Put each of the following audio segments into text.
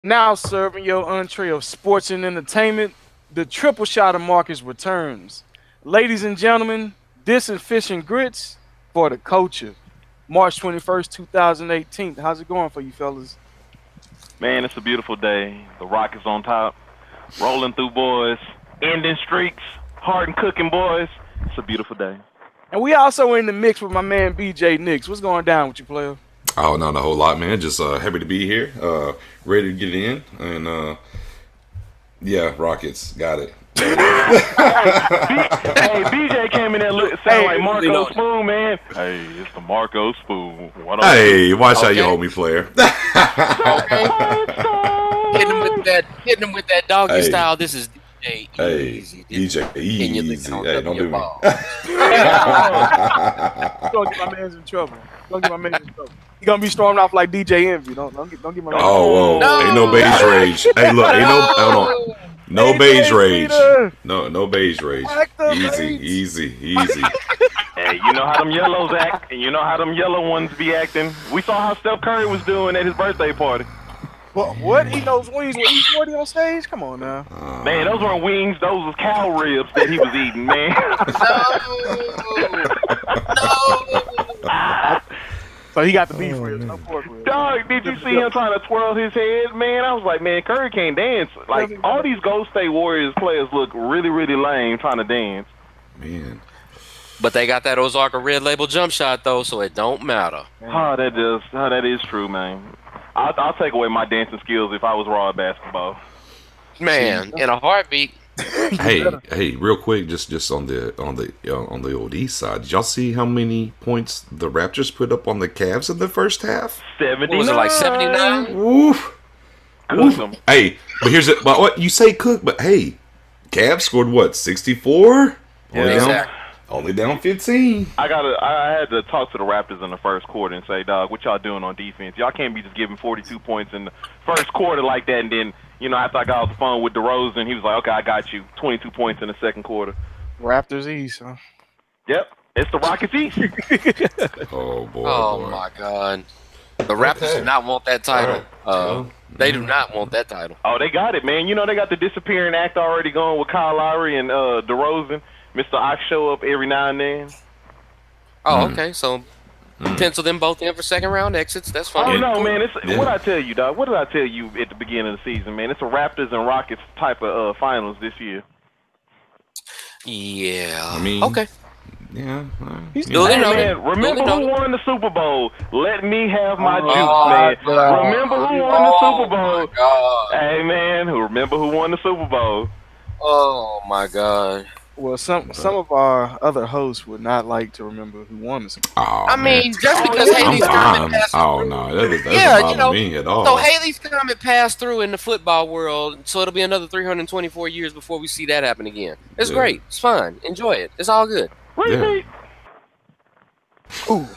Now serving your entree of sports and entertainment, the triple shot of Marcus returns. Ladies and gentlemen, this is Fish and Grits for the culture. March 21st, 2018. How's it going for you fellas? Man, it's a beautiful day. The Rock is on top, rolling through, boys, ending streaks, hard and cooking, boys. It's a beautiful day. And we also in the mix with my man BJ Nix. What's going down with you, player? Oh, not a whole lot, man. Just happy to be here. Ready to get in. And, yeah, Rockets. Got it. Hey, BJ came in there sound like Marco Spoon, man. Hey, it's the Marco Spoon. Hey, watch how you hold me, player. Hitting him with that doggy style. This is DJ Easy. DJ Easy. Hey, don't do me. Don't get my man's in trouble. He gonna be storming off like DJ Envy. Don't get my man. Oh, whoa. No. Ain't no beige rage. Hey, look, hold on. No beige rage. No beige rage. Easy. Hey, you know how them yellows act, and you know how them yellow ones be acting. We saw how Steph Curry was doing at his birthday party. What? He knows wings with E40 on stage? Come on now. Man, those weren't wings. Those was cow ribs that he was eating, man. No. So he got the beef ribs. No pork ribs. Dog, did you see him trying to twirl his head, man? I was like, man, Curry can't dance. Like, all these Golden State Warriors players look really, really lame trying to dance. Man. But they got that Ozarka Red Label jump shot, though, so it don't matter. That is true, man. I'll take away my dancing skills if I was raw at basketball. Man, in a heartbeat. Hey, real quick, just on the old East side, did y'all see how many points the Raptors put up on the Cavs in the first half? 79. Was it like 79? Oof. Hey, but here's it. But what you say, Cook? But hey, Cavs scored what? 64. Yeah, exactly. Only down 15. I had to talk to the Raptors in the first quarter and say, dog, what y'all doing on defense? Y'all can't be just giving 42 points in the first quarter like that, and then, after I got off the phone with DeRozan, he was like, okay, I got you. 22 points in the second quarter. Raptors East, huh? Yep. It's the Rockets East. Oh, boy. Oh, my God. The Raptors do not want that title. They do not want that title. Oh, they got it, man. They got the disappearing act already going with Kyle Lowry and DeRozan. Mr. Ox show up every now and then. Oh, okay. So pencil them both in for second round exits. That's fine. Oh no, man. What I tell you, dog? What did I tell you at the beginning of the season, man? It's a Raptors and Rockets type of finals this year. Yeah. I mean, okay. Yeah. Man, remember who won the Super Bowl? Let me have my juice, man. Remember who won the Super Bowl? Hey, man, remember who won the Super Bowl? Oh my God. Well, some of our other hosts would not like to remember who won the Super Bowl. I mean, just because Haley's Comet passed through. Oh no, that doesn't bother me at all. So Haley's Comet passed through in the football world, so it'll be another 324 years before we see that happen again. It's great. It's fine. Enjoy it. It's all good. Repeat. Ooh.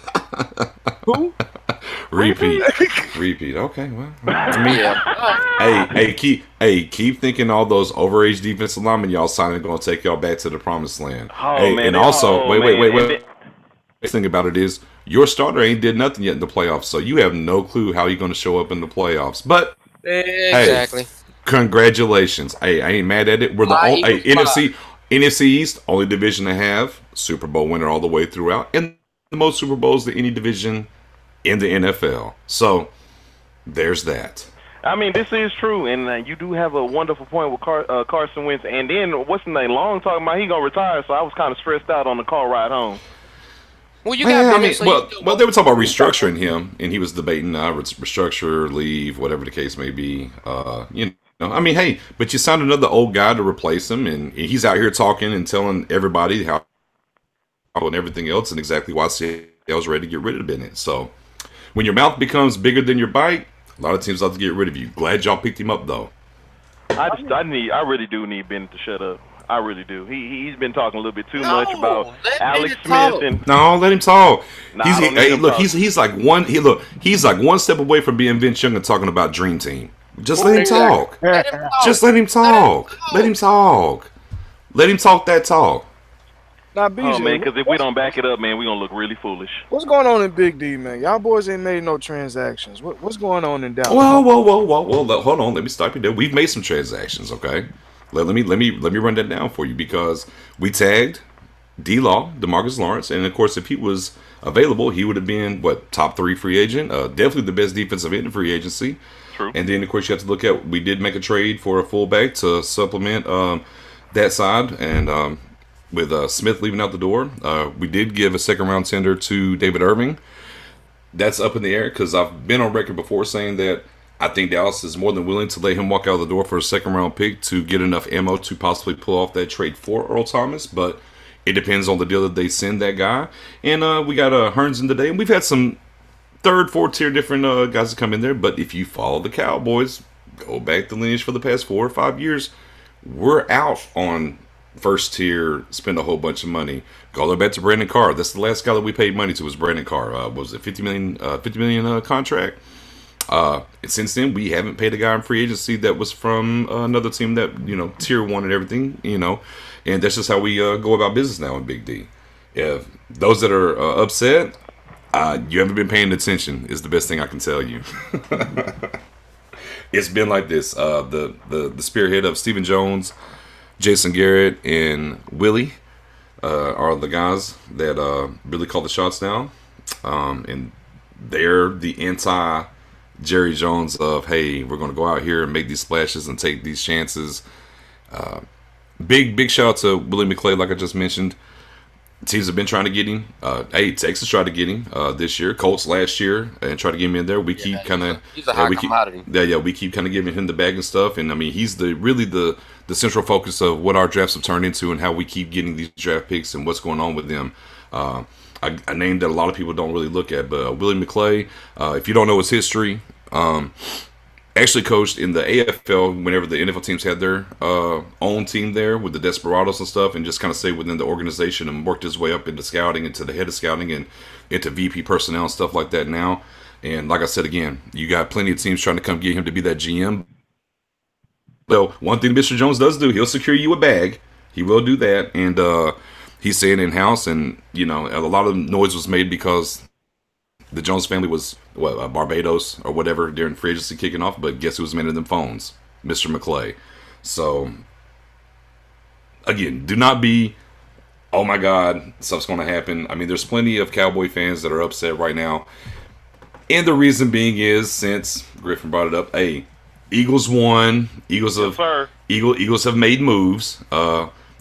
Who? Repeat. Okay, well. Keep thinking all those overage defensive linemen y'all signing going to take y'all back to the promised land. And also, wait. Next thing about it is your starter ain't did nothing yet in the playoffs, so you have no clue how you're going to show up in the playoffs. But exactly. Hey, congratulations. Hey, I ain't mad at it. We're the only NFC East, only division to have Super Bowl winner all the way throughout, and the most Super Bowls to any division in the NFL. So there's that. I mean, this is true, and you do have a wonderful point with Carson Wentz. And then what's the name? Long talking about he gonna retire, so I was kind of stressed out on the car ride home. Well, you got. They were talking about restructuring him, and he was debating restructure, leave, whatever the case may be. I mean, hey, but you signed another old guy to replace him, and he's out here talking and telling everybody how and everything else, and exactly why Seattle's ready to get rid of Bennett. So when your mouth becomes bigger than your bite, a lot of teams have to get rid of you. Glad y'all picked him up, though. I really do need Bennett to shut up. I really do. He's been talking a little bit too much about Alex Smith and no, let him talk. He's like one step away from being Vince Young and talking about Dream Team. Just let him talk. Just let him talk. Let him talk. Let him talk that talk. Now, BJ, Oh man, because if we don't back it up, man, we gonna look really foolish. what's going on in Big D, man? Y'all boys ain't made no transactions. What's going on in Dallas? Whoa. Hold on. Let me stop you there. We've made some transactions, okay? Let me run that down for you because we tagged D-Law, DeMarcus Lawrence, and of course, if he was available, he would have been top 3 free agent, definitely the best defensive end in free agency. True. And then of course you have to look at we did make a trade for a fullback to supplement that side, and with Smith leaving out the door, we did give a second round tender to David Irving. That's up in the air because I've been on record before saying that I think Dallas is more than willing to let him walk out the door for a second round pick to get enough ammo to possibly pull off that trade for Earl Thomas, but it depends on the deal that they send that guy. And we got Herndon today, and we've had some third, fourth tier different guys that come in there. But if you follow the Cowboys, go back the lineage for the past 4 or 5 years, we're out on first tier, spend a whole bunch of money. Go back to Brandon Carr. That's the last guy that we paid money to was Brandon Carr. What was it, $50 million contract? And since then, we haven't paid a guy in free agency that was from another team that, tier 1 and everything, and that's just how we go about business now in Big D. If those that are upset, you haven't been paying attention is the best thing I can tell you. It's been like this. The spearhead of Stephen Jones, Jason Garrett, and Willie are the guys that really call the shots now. And they're the anti-Jerry Jones of, hey, we're going to go out here and make these splashes and take these chances. Big shout out to Willie McClay, like I just mentioned. Teams have been trying to get him. Texas tried to get him this year. Colts last year and tried to get him in there. We keep kind of he's a high commodity. We keep kind of giving him the bag and stuff. And I mean, he's really the central focus of what our drafts have turned into and how we keep getting these draft picks and what's going on with them. A name that a lot of people don't really look at, but Willie McClay. If you don't know his history, actually coached in the AFL whenever the NFL teams had their own team there with the Desperados and stuff, and just kind of stayed within the organization and worked his way up into scouting, into the head of scouting, and into VP personnel and stuff like that now. And like I said again, you got plenty of teams trying to come get him to be that GM. So one thing Mr. Jones does do, he'll secure you a bag. He will do that, and he's staying in-house, and a lot of noise was made because the Jones family was Barbados or whatever during free agency kicking off, but guess who was manning them phones? Mr. McClay. So again, do not be, oh my God, stuff's going to happen. I mean, there's plenty of Cowboy fans that are upset right now, and the reason being is, since Griffin brought it up, Eagles won. Eagles have made moves.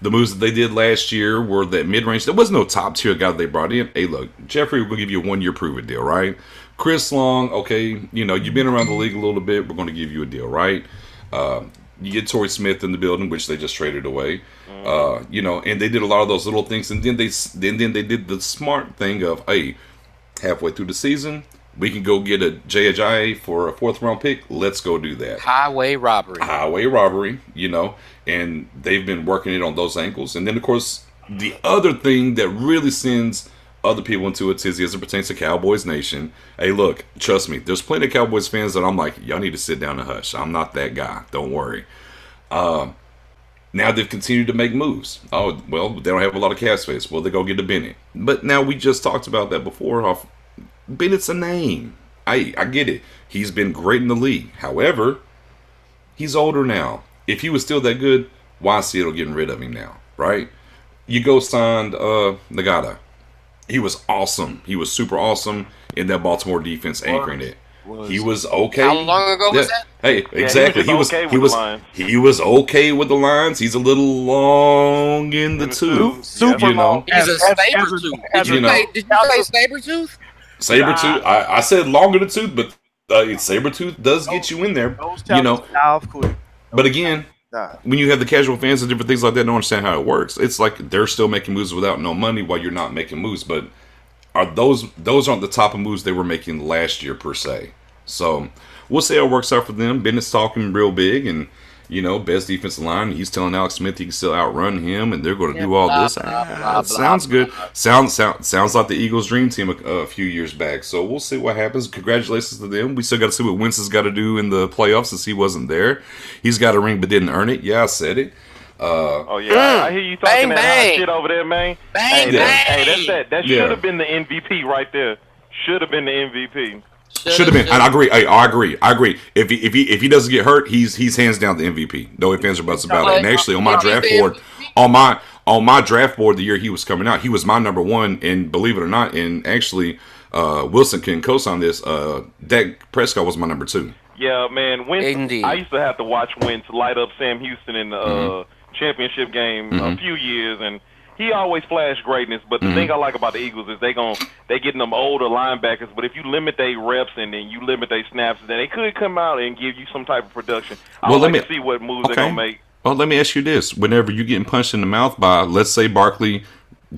The moves that they did last year were that mid-range. There was no top-tier guy they brought in. Hey, look, Jeffrey, we're going to give you a one-year prove-it deal, right? Chris Long, okay, you've been around the league a little bit. We're going to give you a deal, right? You get Torrey Smith in the building, which they just traded away. And they did a lot of those little things. And then they did the smart thing of, hey, halfway through the season, we can go get a Jay Ajayi for a 4th-round pick. Let's go do that. Highway robbery, and they've been working it on those ankles. And then, of course, the other thing that really sends other people into a tizzy as it pertains to Cowboys Nation, hey, look, trust me, there's plenty of Cowboys fans that I'm like, y'all need to sit down and hush. I'm not that guy. Don't worry. Now they've continued to make moves. Oh, well, they don't have a lot of cap space. Well, they go get a Bennett. But now we just talked about that before. Bennett's a name. I get it. He's been great in the league. However, he's older now. If he was still that good, why Seattle getting rid of him now, right? You go signed Nagata. He was awesome. He was super awesome in that Baltimore defense, anchoring it. He was okay. How long ago was that? Hey, exactly. He was okay with the lines. He's a little long in the tooth. Super long. He's a saber tooth. Did you say saber tooth? Saber tooth. I said long in the tooth, but saber tooth does get you in there. But again, when you have the casual fans and different things like that, don't understand how it works. It's like they're still making moves without no money while you're not making moves. But those aren't the type of moves they were making last year per se. So we'll see how it works out for them. Bennett's talking real big, and best defensive line. He's telling Alex Smith he can still outrun him, and they're going to do all this. Sounds good. Sounds like the Eagles' dream team a few years back. So we'll see what happens. Congratulations to them. We still got to see what Wentz has got to do in the playoffs since he wasn't there. He's got a ring but didn't earn it. Yeah, I said it. Oh yeah, I hear you talking Bang, that hot bang. shit over there, man. Bang, Hey, bang. that Yeah. should have been the MVP right there. Should have been the MVP. Should have been, and I agree. I agree. If he doesn't get hurt, he's hands down the MVP. No ifs, ands, or buts about it. And actually, on my draft board, on my draft board, the year he was coming out, he was my number one. And believe it or not, and actually, Wilson can co-sign this. Dak Prescott was my number 2. Yeah, man. Wentz, Indeed. I used to have to watch Wentz light up Sam Houston in the championship game a few years, and he always flashed greatness. But the thing I like about the Eagles is they getting them older linebackers. But if you limit their reps and then you limit their snaps, then they could come out and give you some type of production. I would like to see what moves they're gonna make. Well, let me ask you this: whenever you're getting punched in the mouth by, let's say, Barkley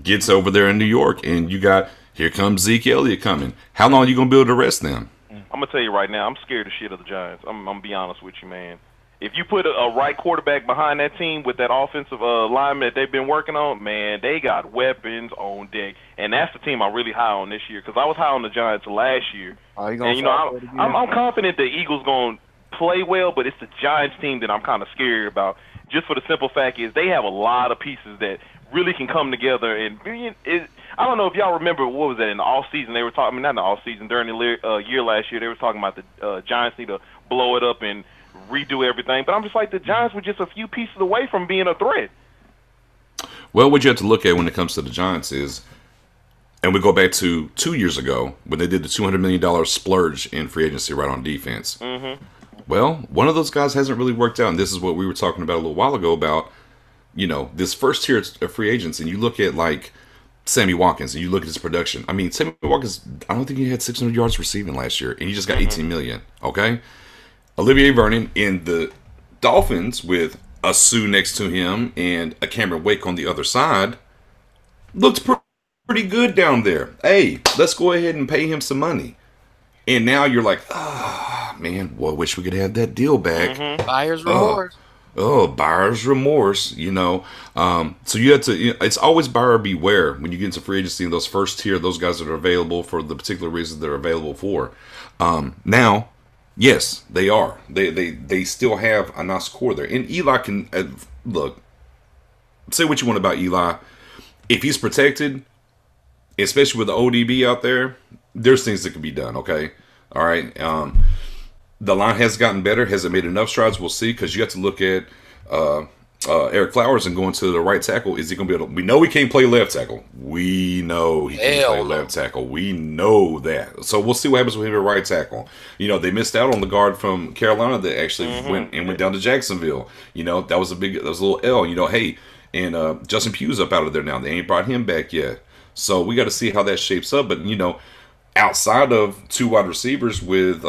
gets over there in New York, and you got here comes Zeke Elliott coming, how long are you gonna be able to rest them? I'm gonna tell you right now, I'm scared of shit of the Giants. I'm gonna be honest with you, man. If you put a right quarterback behind that team with that offensive lineman that they've been working on, man, they got weapons on deck, and that's the team I'm really high on this year. Because I was high on the Giants last year, and you know I'm confident the Eagles gonna play well, but it's the Giants team that I'm kind of scared about. Just for the simple fact is they have a lot of pieces that really can come together, and I don't know if y'all remember what was that in the off season they were talking. I mean, not in the off season, during the year last year they were talking about the Giants need to blow it up and redo everything. But I'm just like, the Giants were just a few pieces away from being a threat. Well, what you have to look at when it comes to the Giants is, and we go back to 2 years ago when they did the $200 million splurge in free agency right on defense. Well, one of those guys hasn't really worked out, and this is what we were talking about a little while ago about, you know, this first tier of free agents, and you look at like Sammy Watkins, and you look at his production. I mean, Sammy Watkins, I don't think he had 600 yards receiving last year, and he just got 18 million. Okay, Olivier Vernon in the Dolphins with a Sue next to him and a Cameron Wake on the other side looked pretty good down there. Hey, let's go ahead and pay him some money. And now you're like, man, well, I wish we could have that deal back. Buyer's remorse. Buyer's remorse, you know. So you have to, you know, it's always buyer beware when you get into free agency and those first tier, those guys that are available for the particular reasons they're available for. Now, yes, they are. They still have a nice core there. And Eli can, look, say what you want about Eli. If he's protected, especially with the ODB out there, there's things that can be done, okay? All right. The line has gotten better. Has it made enough strides? We'll see, because you have to look at Eric Flowers and going to the right tackle. Is he going to be able to? We know he can't play left tackle. We know he can't play left tackle. We know that. So we'll see what happens with him at right tackle. You know, they missed out on the guard from Carolina that actually went down to Jacksonville. You know, that was a little L. You know, hey, and Justin Pugh's up out of there now. They ain't brought him back yet. So we got to see how that shapes up. But, you know, outside of 2 wide receivers with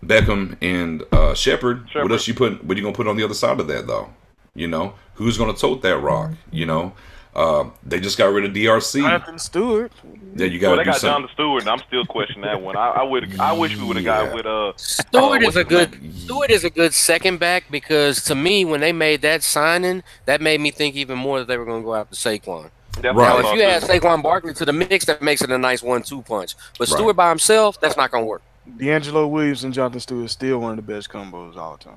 Beckham and Shepard, what else what are you gonna put on the other side of that though? You know, who's gonna tote that rock? You know, they just got rid of DRC. Jonathan Stewart. Yeah, you got. They got Jonathan Stewart, and I'm still questioning that one. I wish we would have got with Stewart is a good second back, because to me, when they made that signing, that made me think even more that they were going to go after Saquon. Now, if you add Saquon Barkley to the mix, that makes it a nice 1-2 punch. But Stewart by himself, that's not going to work. D'Angelo Williams and Jonathan Stewart is still one of the best combos all the time.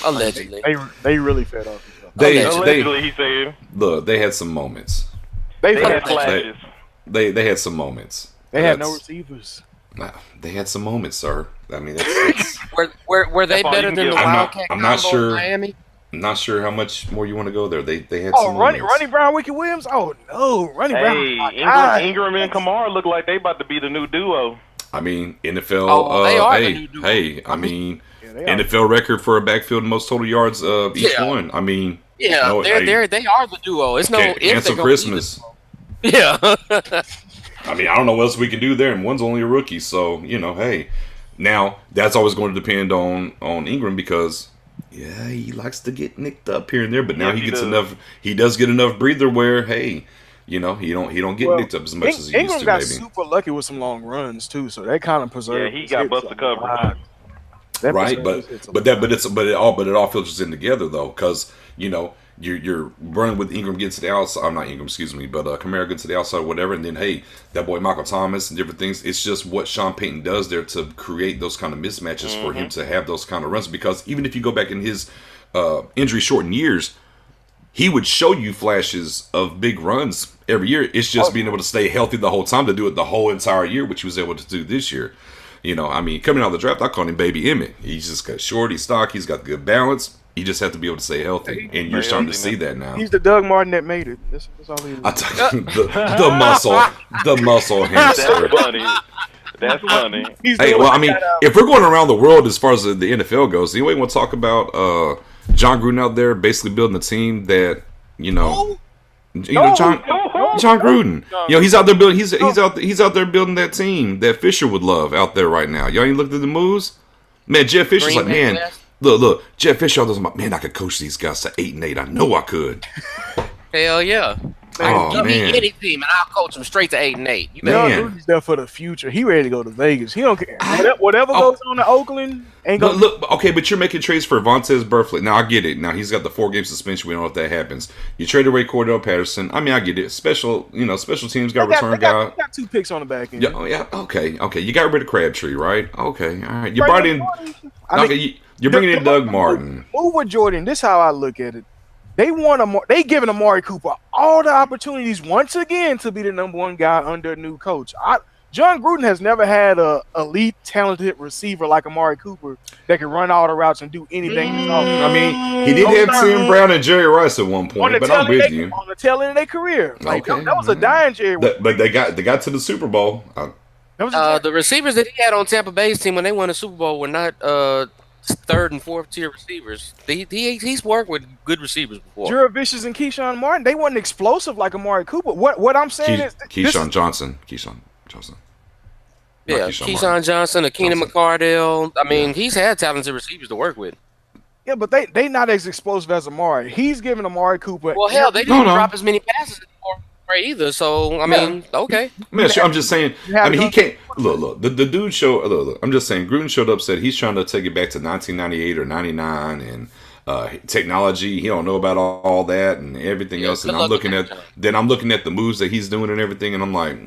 Allegedly. They really fed off each other. Allegedly, he said. Look, they had some moments. They had flashes. They had some moments. They had no receivers. They had some moments, sir. I mean, that's were they better than the Wildcat combo in Miami? I'm not sure how much more you want to go there. They had some Ronnie Brown, Wicked Williams. Oh no, Ronnie Brown. Ingram and Kamara look like they about to be the new duo. I mean, NFL. Hey, I mean, NFL record for a backfield most total yards of each one. I mean, they are the duo. It's no cancel Christmas. Yeah. I mean, I don't know what else we can do there, and one's only a rookie, so you know, hey. Now that's always going to depend on Ingram, because he likes to get nicked up here and there, but now he gets enough. He does get enough breather where, hey, you know, he don't get nicked up as much as he used to. Ingram got super lucky with some long runs too, so that kind of preserved. Yeah, he got busted coverage. Right, but it all filters in together though, because you know you're running with Ingram getting to the outside. I'm not Ingram, excuse me, but Kamara getting to the outside, or whatever. And then hey, that boy Michael Thomas and different things. It's just what Sean Payton does there to create those kind of mismatches for him to have those kind of runs. Because even if you go back in his injury shortened years, he would show you flashes of big runs every year. It's just being able to stay healthy the whole time to do it the whole entire year, which he was able to do this year. You know, I mean, coming out of the draft, I call him Baby Emmett. He's just got short, he's stock, he's got good balance. He just has to be able to stay healthy, and you're starting to see that now. He's the Doug Martin that made it. That's all he is. The muscle hamster. That's funny. That's funny. Hey, well, I mean, if we're going around the world as far as the NFL goes, do you want to talk about John Gruden out there basically building a team that John Gruden. He's out there building. He's out there building that team that Fisher would love out there right now. Y'all ain't looked at the moves, man. Jeff Fisher's like, man, look. Jeff Fisher out there's like, man, I could coach these guys to 8-8. I know I could. Hell yeah. Give me any team and I'll coach them straight to 8-8. You know, he's there for the future. He ready to go to Vegas. He don't care. Whatever goes on in Oakland ain't gonna look. Okay, but you're making trades for Vontaze Burfict. Now I get it. Now he's got the 4-game suspension. We don't know if that happens. You traded away Cordell Patterson. I mean, I get it. Special teams got return guy. Got 2 picks on the back end. Yeah. Okay. You got rid of Crabtree, right? Okay. All right. You brought in. You're bringing in Doug Martin. Move with Jordan. This is how I look at it. They giving Amari Cooper all the opportunities once again to be the #1 guy under a new coach. John Gruden has never had a elite, talented receiver like Amari Cooper that can run all the routes and do anything. I mean, he did have Tim Brown and Jerry Rice at one point, but I'm with you. On the tail end of their career, that was a dying Jerry. But they got to the Super Bowl. The receivers that he had on Tampa Bay's team when they won the Super Bowl were not 3rd and 4th tier receivers. He's worked with good receivers before. Gerald Vicious and Keyshawn Martin, they weren't explosive like Amari Cooper. What I'm saying is Keyshawn Johnson. Yeah, Keyshawn Johnson, Keenan McCardell. I mean, he's had talented receivers to work with. Yeah, but they not as explosive as Amari. He's giving Amari Cooper. Well, hell, they didn't drop as many passes either. So I mean, okay. I'm just saying. I mean, he can't look. The dude showed. Look. I'm just saying. Gruden showed up, said he's trying to take it back to 1998 or 99, and technology. He don't know about all that and everything else. And I'm looking at the moves that he's doing and everything, and I'm like,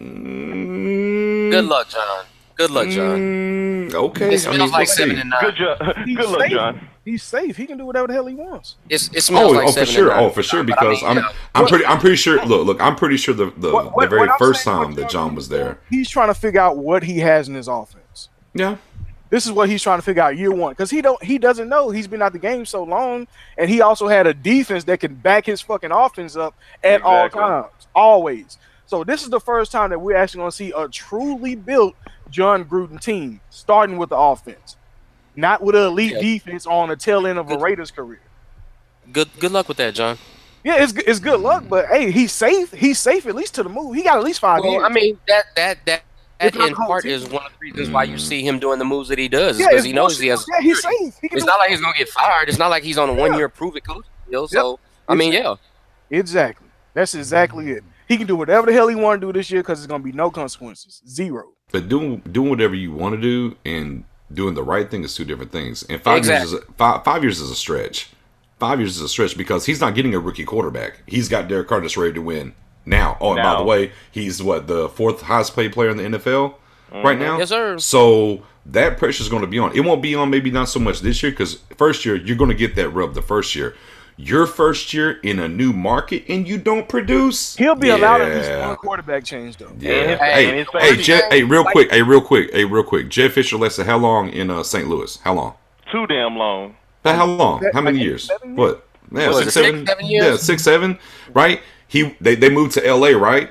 good luck, John. Good luck, John. Okay. It smells like 7-9. Good job. Good luck, John. He's safe. He can do whatever the hell he wants. It smells like 7-9. For sure. For sure. Because I'm pretty sure. Look. I'm pretty sure the very first time that John was there, he's trying to figure out what he has in his offense. Yeah. This is what he's trying to figure out year one, because he doesn't know. He's been out the game so long, and he also had a defense that can back his fucking offense up at all times, always. So this is the first time that we're actually going to see a truly built John Gruden team, starting with the offense, not with an elite defense on the tail end of a Raiders career. Good luck with that, John. Yeah, it's good luck, but hey, he's safe. He's safe at least to the move. He got at least 5 years. I mean, that in part is one of the reasons why you see him doing the moves that he does, because he knows he has. Yeah, he's safe. It's not like he's gonna get fired. It's not like he's on a 1-year prove-it coach deal. So I mean, exactly. That's exactly it. He can do whatever the hell he want to do this year because there's gonna be no consequences, 0. But doing whatever you want to do and doing the right thing is 2 different things. And 5 years is 5 years is a stretch. 5 years is a stretch because he's not getting a rookie quarterback. He's got Derek Carr that's ready to win now. Oh, and by the way, he's the 4th highest paid player in the NFL right now. Yes, sir. So that pressure is going to be on. It won't be on maybe not so much this year because first year you're going to get that rub the first year. Your first year in a new market and you don't produce. He'll be allowed at least one quarterback change though. Yeah. Hey, real quick. Jeff Fisher lasted how long in St. Louis? How long? Too damn long. How long? How many years? What? Yeah, 6, 7 years. Yeah, 6, 7. Right? They moved to LA, right?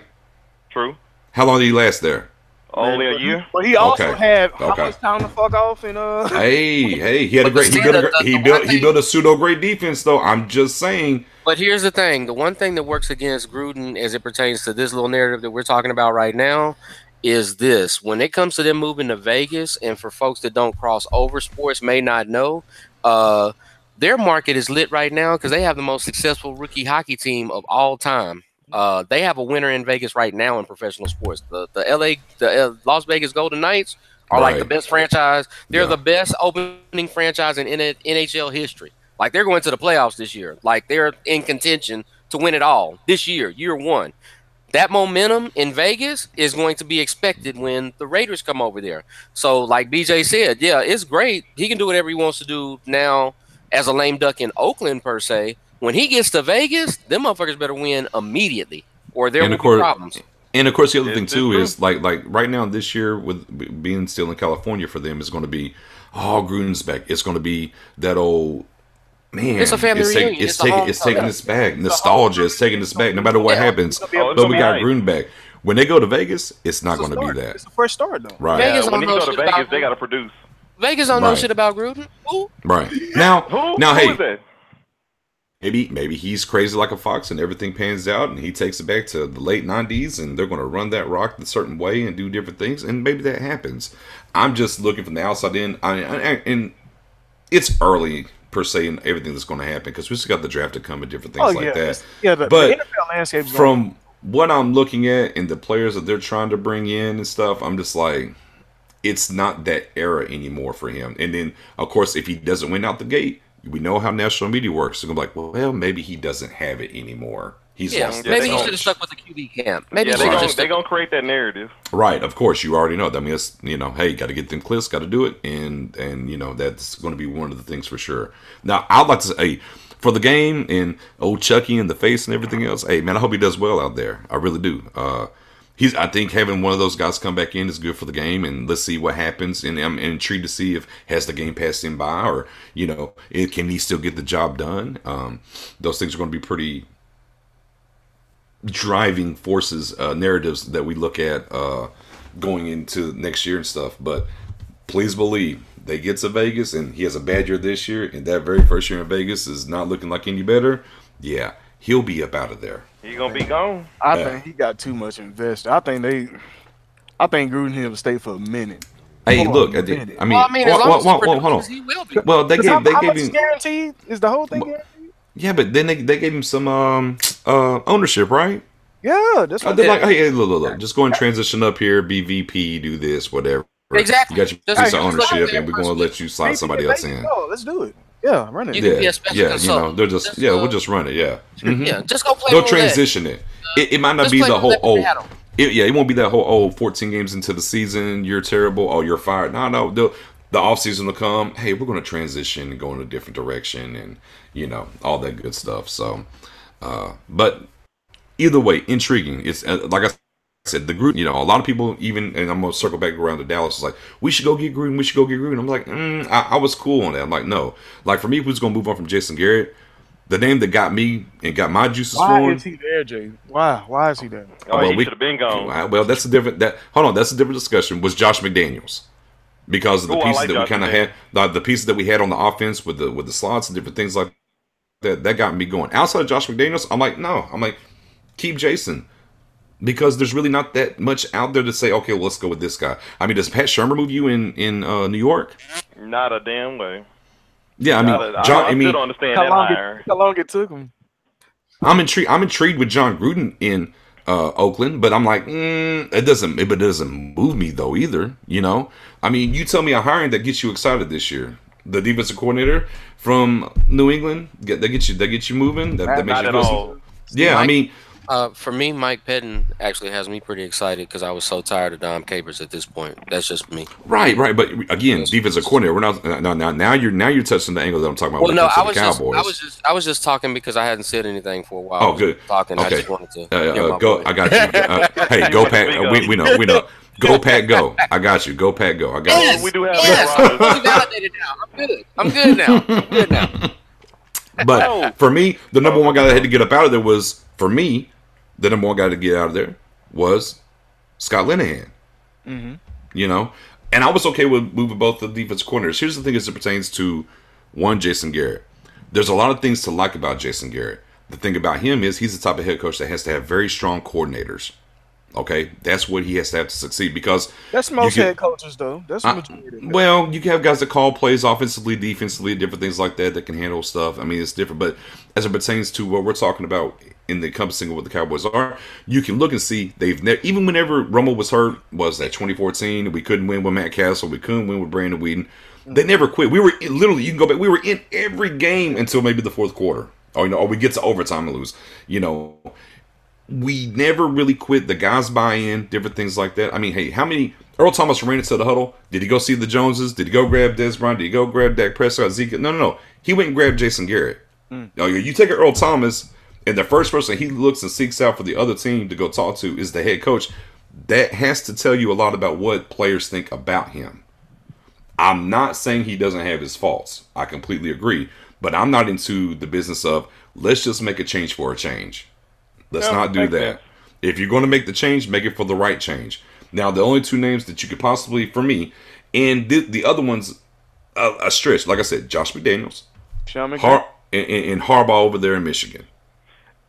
True. How long did he last there? Only a year. But he also had how much time to fuck off and Hey, he had he built a pseudo great defense though. I'm just saying. But here's the thing: the one thing that works against Gruden as it pertains to this little narrative that we're talking about right now is this: when it comes to them moving to Vegas, and for folks that don't cross over, sports may not know, their market is lit right now because they have the most successful rookie hockey team of all time. They have a winner in Vegas right now in professional sports. The Las Vegas Golden Knights are like the best franchise. They're the best opening franchise in NHL history. Like they're going to the playoffs this year. Like they're in contention to win it all this year, year one. That momentum in Vegas is going to be expected when the Raiders come over there. So, like BJ said, yeah, it's great. He can do whatever he wants to do now as a lame duck in Oakland, per se. When he gets to Vegas, them motherfuckers better win immediately, or there will be problems. And of course, the other thing too is like right now this year with being still in California for them is going to be Gruden's back. It's going to be that old. Man, it's a family reunion. It's taking us back. Nostalgia is taking us back. No matter what happens, but we got Gruden back. When they go to Vegas, it's not going to be that. It's the first start, though. Right. Vegas when they go to Vegas, they got to produce. Vegas don't know shit about Gruden. Who? Right. Now, who is that? Maybe he's crazy like a fox and everything pans out and he takes it back to the late 90s and they're going to run that rock a certain way and do different things and maybe that happens. I'm just looking from the outside in. And it's early per se and everything that's going to happen because we just got the draft to come and different things like that. Yeah, but the NFL landscape from what I'm looking at and the players that they're trying to bring in and stuff, I'm just like, it's not that era anymore for him. And then, of course, if he doesn't win out the gate, we know how national media works. They're going to be like, well, maybe he doesn't have it anymore. Maybe he should have stuck with the QB camp. Maybe they're going to create that narrative. Right, of course, you already know. I mean, it's, hey, got to get them clicks, got to do it, and that's going to be one of the things for sure. Now, I'd like to say, for the game and old Chucky and the face and everything else, hey, man, I hope he does well out there. I really do. I think having one of those guys come back in is good for the game, and let's see what happens. And I'm intrigued to see if has the game passed him by, or can he still get the job done? Those things are going to be pretty driving forces, narratives that we look at going into next year and stuff. But please believe they get to Vegas, and he has a bad year this year, and that very first year in Vegas is not looking like any better. Yeah, he'll be up out of there. He's gonna be gone. I think he got too much invested. I think Gruden here will stay for a minute. Hey, look, as long as he will be. Well, they gave him guaranteed. Is the whole thing guaranteed? Yeah, but then they gave him some ownership, right? Yeah, that's what they're like. Hey, look, just go and transition up here, be VP, do this, whatever. Exactly. You got your piece of ownership, and we're going to let you slide somebody else in. Let's do it. Yeah, run it. You can be a special consultant. They're just we'll just run it. Yeah, yeah, just go play. Go transition it. It might not be the whole it won't be that whole 14 games into the season. You're terrible. Oh, you're fired. No. The off season will come. Hey, we're going to transition and go in a different direction, and all that good stuff. So, but either way, intriguing. It's like I said, the Gruden. A lot of people even, and I'm going to circle back around to Dallas. Is like, we should go get Gruden. I'm like, I was cool on that. I'm like, no. Like for me, who's going to move on from Jason Garrett? The name that got me and got my juices flowing. Why is he there, Jay? Why is he there? He should have been gone. Well, that's a different. That's a different discussion. Was Josh McDaniels? Because of the pieces that we kind of had, the pieces that we had on the offense with the slots and different things like that, that got me going. Outside of Josh McDaniels, I'm like, no. I'm like, keep Jason. Because there's really not that much out there to say, okay, well, let's go with this guy. I mean, does Pat Shurmur move you in New York? Not a damn way. Yeah, I mean, I still don't understand how long it took him. I'm intrigued with John Gruden in Oakland, but I'm like, it doesn't move me though either. I mean, you tell me a hiring that gets you excited this year. The defensive coordinator from New England, that gets you moving. That makes you feel. Yeah, I mean. For me, Mike Pettin actually has me pretty excited because I was so tired of Dom Capers at this point. That's just me. Right. But again, defensive coordinator. We're not. Now you're touching the angle that I'm talking about. Well, no, I was just talking because I hadn't said anything for a while. Oh, good. Talking. Okay. I just wanted to. Go. I got you. Hey, go Pat. We know. Go Pat. Go. I got you. Go Pat. Go. I got you. We do have. We validated now. I'm good now. But for me, the number one guy that had to get up out of there was the number one guy to get out of there was Scott Linehan. Mm-hmm. And I was okay with moving both the defensive coordinators. Here's the thing as it pertains to Jason Garrett. There's a lot of things to like about Jason Garrett. The thing about him is he's the type of head coach that has to have very strong coordinators. Okay, that's what he has to have to succeed because that's most head coaches though. That's the majority. Well, you can have guys that call plays offensively, defensively, different things like that can handle stuff. I mean, it's different, but as it pertains to what we're talking about in the encompassing of what the Cowboys are, you can look and see even whenever Romo was hurt, was that 2014? We couldn't win with Matt Castle, we couldn't win with Brandon Whedon. They never quit. We were literally, you can go back, we were in every game until maybe the fourth quarter. Or we get to overtime and lose. We never really quit. The guys buy in, different things like that. I mean, hey, how many... Earl Thomas ran into the huddle. Did he go see the Joneses? Did he go grab Dez Bryant? Did he go grab Dak Prescott? Zeke? No. He went and grabbed Jason Garrett. You take Earl Thomas, and the first person he looks and seeks out for the other team to go talk to is the head coach. That has to tell you a lot about what players think about him. I'm not saying he doesn't have his faults. I completely agree. But I'm not into the business of, let's just make a change for a change. Let's not do that. Sense. If you're going to make the change, make it for the right change. Now, the only two names that you could possibly, for me, and the other one's a stretch. Like I said, Josh McDaniels, and Harbaugh over there in Michigan.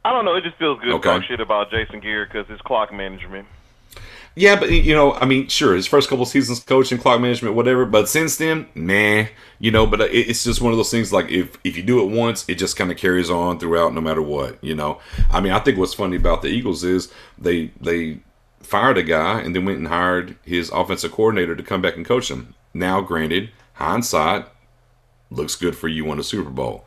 I don't know. It just feels good to talk shit about Jason Garrett because it's clock management. Yeah, but, I mean, sure, his first couple seasons coaching, clock management, whatever. But since then, but it's just one of those things like if you do it once, it just kind of carries on throughout no matter what, I mean, I think what's funny about the Eagles is they fired a guy and then went and hired his offensive coordinator to come back and coach him. Now, granted, hindsight, looks good for you on a Super Bowl.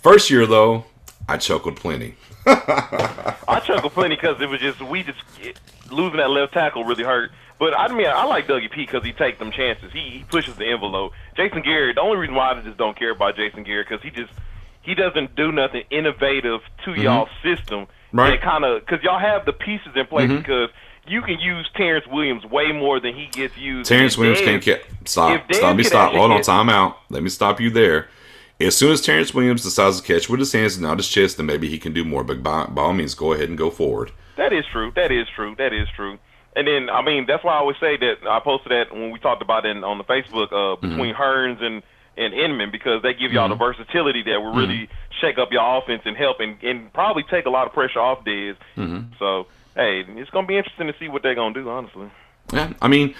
First year, though, I chuckled plenty. I chuckled plenty because it was just losing that left tackle really hurt. But I mean, I like Dougie P because he takes them chances. He pushes the envelope. Jason Garrett. The only reason why I just don't care about Jason Garrett because he doesn't do nothing innovative to y'all's system. Right. Because y'all have the pieces in place because you can use Terrence Williams way more than he gets used. Terrence Williams can't catch. Stop. Hold on. Time out. Let me stop you there. As soon as Terrence Williams decides to catch with his hands and not his chest, then maybe he can do more. But by all means, go ahead and go forward. That is true. And then, I mean, that's why I always say that I posted that when we talked about it on the Facebook between Hearns and Inman because they give y'all the versatility that will really shake up your offense and help and probably take a lot of pressure off Dez. So, hey, it's going to be interesting to see what they're going to do, honestly. Yeah, I mean,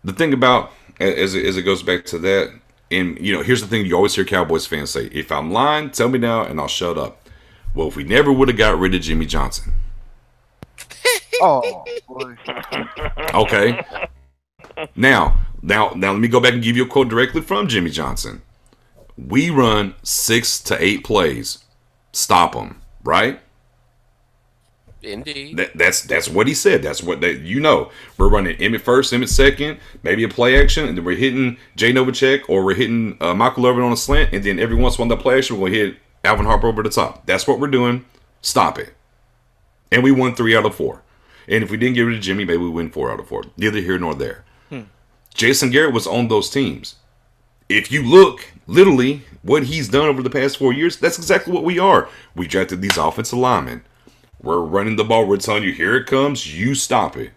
the thing about, as it goes back to that, and, here's the thing you always hear Cowboys fans say, if I'm lying, tell me now and I'll shut up. Well, if we never would have got rid of Jimmy Johnson. Oh, boy. Okay. Now, let me go back and give you a quote directly from Jimmy Johnson. We run 6 to 8 plays. Stop them, right? Indeed. That's what he said. That's what we're running Emmett first, Emmett second, maybe a play action, and then we're hitting Jay Novacek or we're hitting Michael Irvin on a slant, and then every once in a while that play action we'll hit Alvin Harper over the top. That's what we're doing. Stop it. And we won 3 out of 4. And if we didn't get rid of Jimmy, maybe we win 4 out of 4. Neither here nor there. Jason Garrett was on those teams. If you look, literally, what he's done over the past 4 years, that's exactly what we are. We drafted these offensive linemen. We're running the ball. We're telling you, here it comes. You stop it.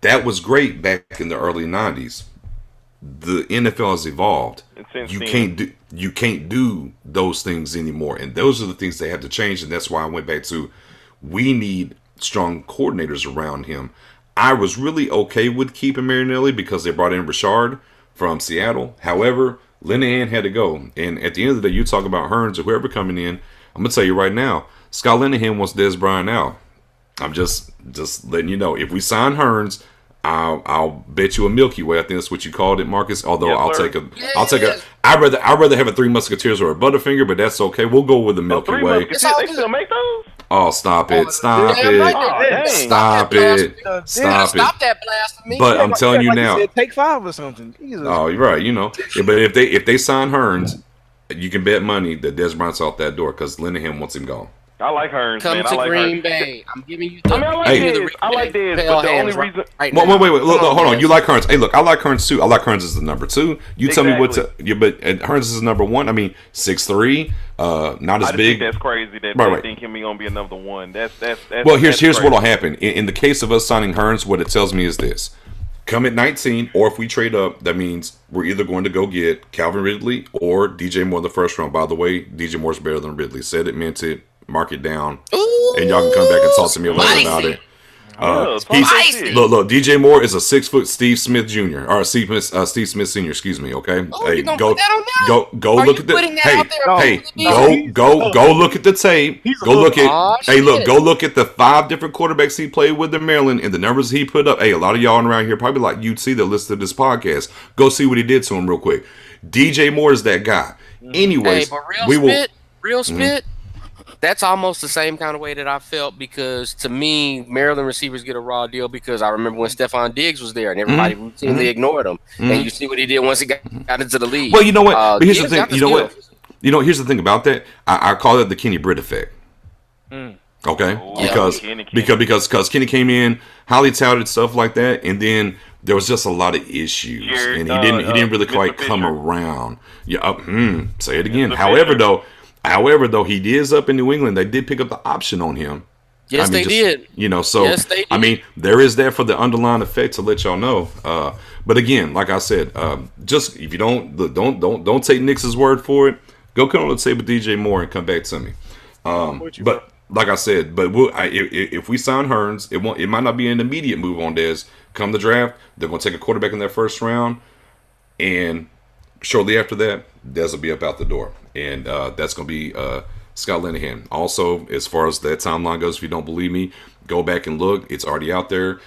That was great back in the early 90s. The NFL has evolved. You can't do those things anymore. And those are the things they have to change. And that's why I went back to we need strong coordinators around him. I was really okay with keeping Marinelli because they brought in Richard from Seattle. However, Linehan had to go. And at the end of the day, you talk about Hearns or whoever coming in, I'm going to tell you right now, Scott Linehan wants Dez Bryant out. I'm just letting you know. If we sign Hearns, I'll bet you a Milky Way. I think that's what you called it, Marcus. Although I'd rather have a Three Musketeers or a Butterfinger, but that's okay. We'll go with the Milky Way. They still make those? Oh, stop it! Stop it! Stop it! Stop that blasphemy! But I'm telling you now, take 5 or something. Jesus. Oh, you're right. But if they sign Hearns, you can bet money that Dez Bryant's out that door because Linehan wants him gone. I like Hearns. Come to Green Bay. I'm giving you. I like Dez, but the only reason. Wait. Look, hold on. You like Hearns? Hey, look, I like Hearns too. I like Hearns as the number 2. You tell me what to. But Hearns is number 1. I mean, 6'3", not as big. Think that's crazy that they think him gonna be another one. That's well, here's what'll happen. In the case of us signing Hearns, what it tells me is this: come at 19, or if we trade up, that means we're either going to go get Calvin Ridley or DJ Moore in the first round. By the way, DJ Moore's better than Ridley. Said it, meant it. Mark it down, and y'all can come back and talk to me later about it. Look, DJ Moore is a 6 foot Steve Smith Jr. or Steve Smith Senior. Excuse me. Okay. Oh, hey, go look at the. Go look at the tape. Go look at the 5 different quarterbacks he played with in Maryland and the numbers he put up. Hey, a lot of y'all around here probably like UT that listen to this podcast. Go see what he did to him real quick. DJ Moore is that guy. Anyways, real spit. That's almost the same kind of way that I felt because to me, Maryland receivers get a raw deal because I remember when Stephon Diggs was there and everybody routinely ignored him. And you see what he did once he got into the league. Well, you know what? But here's the thing. Here's the thing about that. I call it the Kenny Britt effect. Okay, because Kenny came in highly touted, stuff like that, and then there was just a lot of issues, and he didn't really quite come around. Yeah, say it again. However, though, he is up in New England. They did pick up the option on him. Yes, they did. Yes, they did. I mean, there is that for the underlying effect to let y'all know. But again, like I said, just if you don't take Nick's word for it, go come on the table with DJ Moore and come back to me. But like I said, if we sign Hearns, it might not be an immediate move on Dez. Come the draft, they're going to take a quarterback in their first round, and shortly after that, Dez will be up out the door. And that's going to be Scott Linehan. Also, as far as that timeline goes, if you don't believe me, go back and look. It's already out there.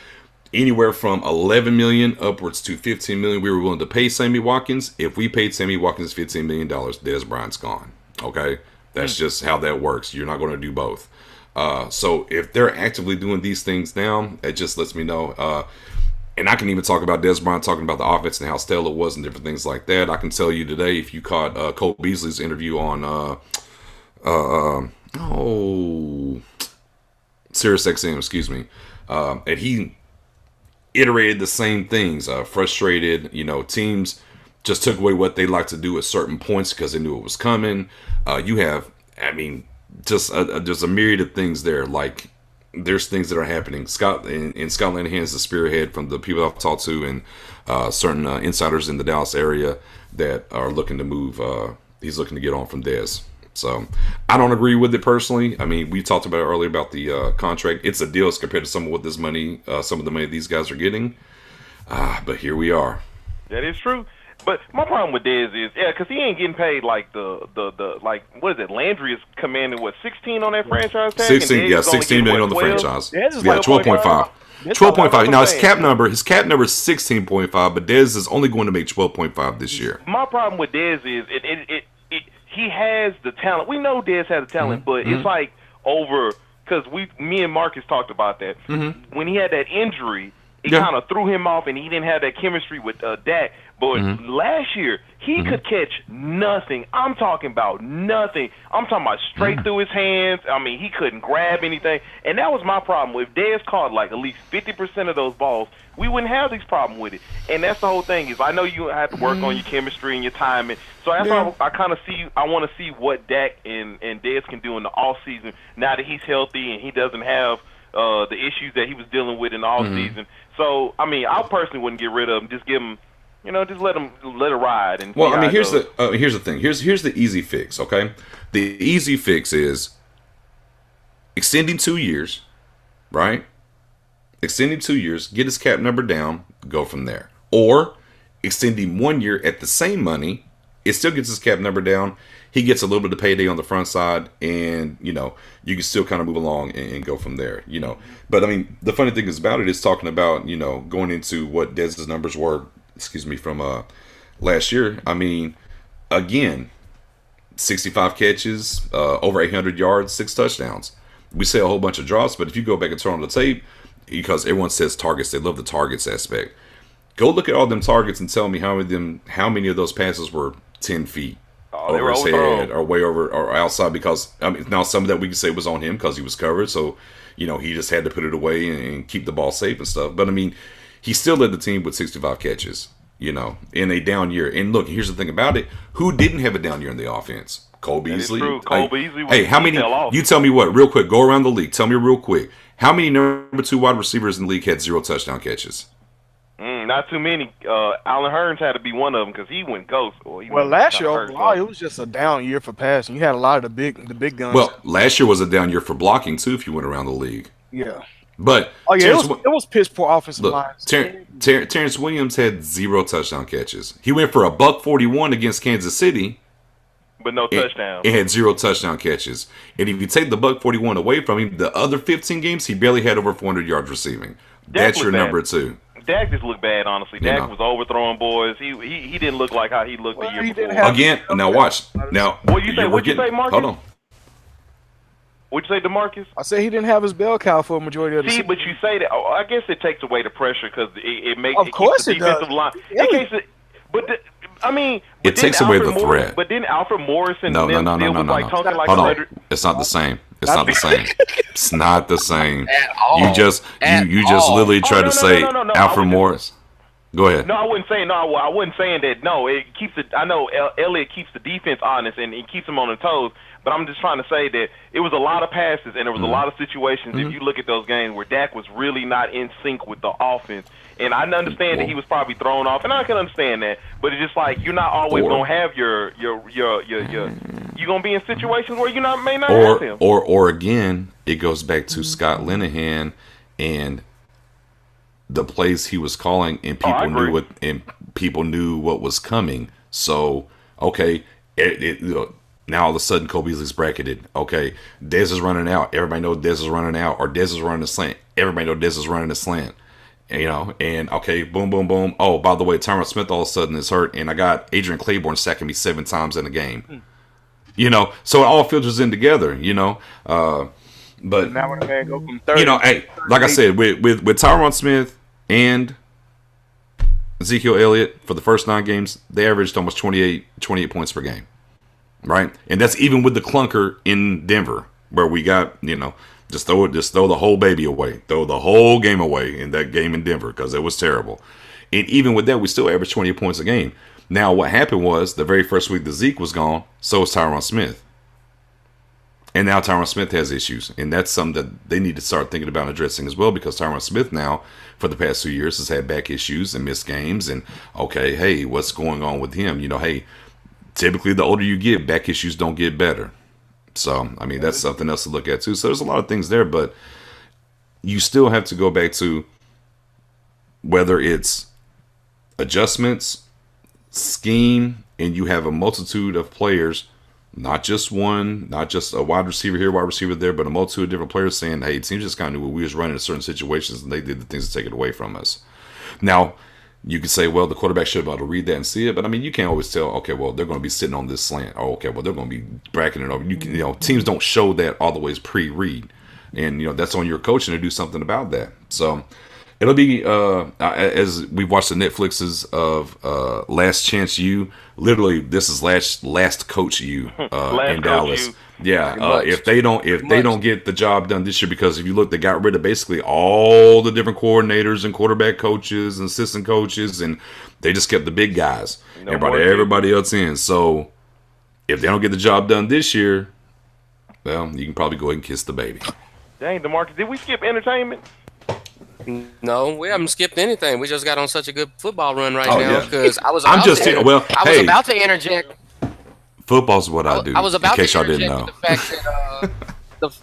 Anywhere from $11 million upwards to $15 million, we were willing to pay Sammy Watkins. If we paid Sammy Watkins $15 million, Dez Bryant's gone. Okay? That's just how that works. You're not going to do both. So if they're actively doing these things now, it just lets me know. And I can even talk about Dez Bryant talking about the offense and how stale it was and different things like that. I can tell you today, if you caught Cole Beasley's interview on SiriusXM, excuse me, and he iterated the same things. Frustrated, teams just took away what they like to do at certain points because they knew it was coming. You have, just there's a myriad of things there. Like, there's things that are happening. Scott Linehan is the spearhead from the people I've talked to and certain insiders in the Dallas area that are looking to move. He's looking to get on from Dez. So I don't agree with it personally. I mean, we talked about it earlier about the contract. It's a deal as compared to some of the money these guys are getting. But here we are. That is true. But my problem with Dez is, because he ain't getting paid like the what is it? Landry is commanding 16 on that franchise tag. 16 million on the franchise. Yeah, 12.5. 12.5. Now his cap number is 16.5, but Dez is only going to make 12.5 this year. My problem with Dez is he has the talent. We know Dez has the talent, but it's like because me and Marcus talked about that when he had that injury. It kind of threw him off, and he didn't have that chemistry with Dak. But last year, he could catch nothing. I'm talking about nothing. I'm talking about straight through his hands. I mean, he couldn't grab anything. And that was my problem. If Dez caught like at least 50% of those balls, we wouldn't have these problems with it. And that's the whole thing is I know you have to work on your chemistry and your timing. So that's why I kind of I want to see what Dak and Dez can do in the offseason now that he's healthy and he doesn't have the issues that he was dealing with in the offseason. So, I mean, I personally wouldn't get rid of him. Just give him, just let it ride. And well, I mean, here's the thing. Here's the easy fix. Okay, the easy fix is extending 2 years, right? Extending 2 years, get his cap number down, go from there. Or extending 1 year at the same money, it still gets his cap number down. He gets a little bit of payday on the front side, and you can still kind of move along and go from there. But I mean, the funny thing is about it is talking about going into what Dez's numbers were. From last year. I mean, again, 65 catches, over 800 yards, 6 touchdowns. We say a whole bunch of drops, but if you go back and turn on the tape, because everyone says targets, they love the targets aspect. Go look at all them targets and tell me how many of those passes were 10 feet. Over his head or way over or outside, because now some of that we can say was on him because he was covered, so he just had to put it away and keep the ball safe and stuff. But I mean, he still led the team with 65 catches, in a down year. And look, here's the thing about it: who didn't have a down year in the offense? Cole Beasley. Cole Beasley. Hey, how many? You tell me what? Real quick, go around the league. Tell me real quick, how many number 2 wide receivers in the league had 0 touchdown catches? Not too many. Allen Hurns had to be one of them because he went ghost. Last year overall, it was just a down year for passing. You had a lot of the big guns. Well, last year was a down year for blocking too. If you went around the league, yeah. But it was piss poor offensive line. Terrence Williams had 0 touchdown catches. He went for $141 against Kansas City, but no touchdown. It had 0 touchdown catches. And if you take the $141 away from him, the other 15 games he barely had over 400 yards receiving. That's your number 2. Dak just looked bad, honestly. Dak was overthrowing boys. He didn't look like how he looked the year before. Again, now watch. Now, what you say? What'd you say, Marcus? Hold on. What'd you say, DeMarcus? I said he didn't have his bell cow for a majority of the season. But you say that. I guess it takes away the pressure because it makes of course it does. Line. Yeah. It takes away the threat. But then Alfred Morrison. No. Hold on. It's not the same. It's not the same. It's not the same. You just literally try to say Alfred Morris. Go ahead. No, I wouldn't say no. I wasn't saying that. No, it keeps it. I know Elliott keeps the defense honest and it keeps them on their toes. But I'm just trying to say that it was a lot of passes and there was a lot of situations. If you look at those games where Dak was really not in sync with the offense, and I understand that he was probably thrown off, and I can understand that. But it's just like you're not always gonna have you're gonna be in situations where you may not have him. Or again, it goes back to Scott Linehan and the plays he was calling, and people knew what was coming. So okay, now all of a sudden Cole Beasley's bracketed. Okay, Dez is running out. Everybody knows Dez is running out, or Dez is running a slant. Everybody knows Dez is running a slant. And okay, boom, boom, boom. Oh, by the way, Tyron Smith all of a sudden is hurt, and I got Adrian Claiborne sacking me 7 times in a game. So it all filters in together. But now when the man go from 30, hey, like I said, with Tyron Smith and Ezekiel Elliott for the first 9 games, they averaged almost 28 points per game. Right, and that's even with the clunker in Denver, where we got just throw the whole baby away, throw the whole game away in that game in Denver because it was terrible. And even with that, we still averaged 20 points a game. Now, what happened was the very first week that Zeke was gone, so was Tyron Smith, and now Tyron Smith has issues, and that's something that they need to start thinking about addressing as well because Tyron Smith now, for the past 2 years, has had back issues and missed games. And okay, hey, what's going on with him? Hey. Typically, the older you get, back issues don't get better. So, I mean, that's something else to look at, too. So, there's a lot of things there, but you still have to go back to whether it's adjustments, scheme, and you have a multitude of players, not just one, not just a wide receiver here, wide receiver there, but a multitude of different players saying, hey, teams just kind of knew what we was running in certain situations, and they did the things to take it away from us. Now, you could say, well, the quarterback should be able to read that and see it, but I mean, you can't always tell. Okay, well, they're going to be sitting on this slant. Oh, okay, well, they're going to be bracketing it over. Teams don't show that all the way as pre-read, and that's on your coaching to do something about that. So it'll be as we watched the Netflixes of Last Chance U. Literally, this is last Coach U in Dallas. U. Yeah, if they don't get the job done this year, because if you look, they got rid of basically all the different coordinators and quarterback coaches and assistant coaches, and they just kept the big guys and brought everybody else in. So if they don't get the job done this year, well, you can probably go ahead and kiss the baby. Dang, DeMarcus, did we skip entertainment? No, we haven't skipped anything. We just got on such a good football run now because I was about to interject. Football's what I do. I was about in case to y'all didn't know.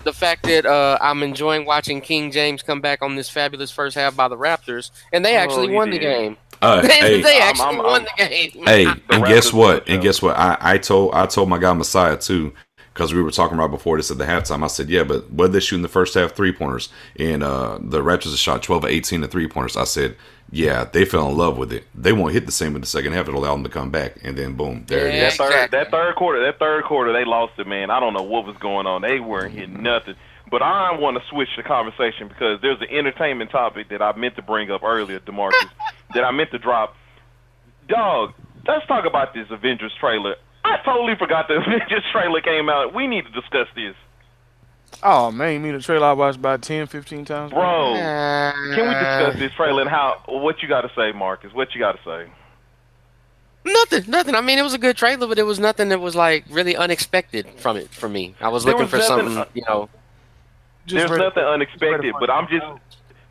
The fact that I'm enjoying watching King James come back on this fabulous first half by the Raptors, and they actually won the game. They actually won the game. Hey, and guess what? I told my guy Messiah too, because we were talking right before this at the halftime. I said, yeah, but what they shoot in the first half 3-pointers, and the Raptors have shot 12 of 18 of 3-pointers. I said, yeah, they fell in love with it. They won't hit the same in the second half. It'll allow them to come back, and then boom, there it is. That third quarter, they lost it, man. I don't know what was going on. They weren't hitting nothing. But I want to switch the conversation because there's an entertainment topic that I meant to bring up earlier, DeMarcus, that I meant to drop. Dog, let's talk about this Avengers trailer. I totally forgot the Avengers trailer came out. We need to discuss this. Oh, man, you mean the trailer I watched about 10, 15 times? Bro, can we discuss this trailer and what you got to say, Marcus? What you got to say? Nothing. I mean, it was a good trailer, but it was nothing that was, like, really unexpected from it for me. I was looking for something, There's nothing unexpected, but I'm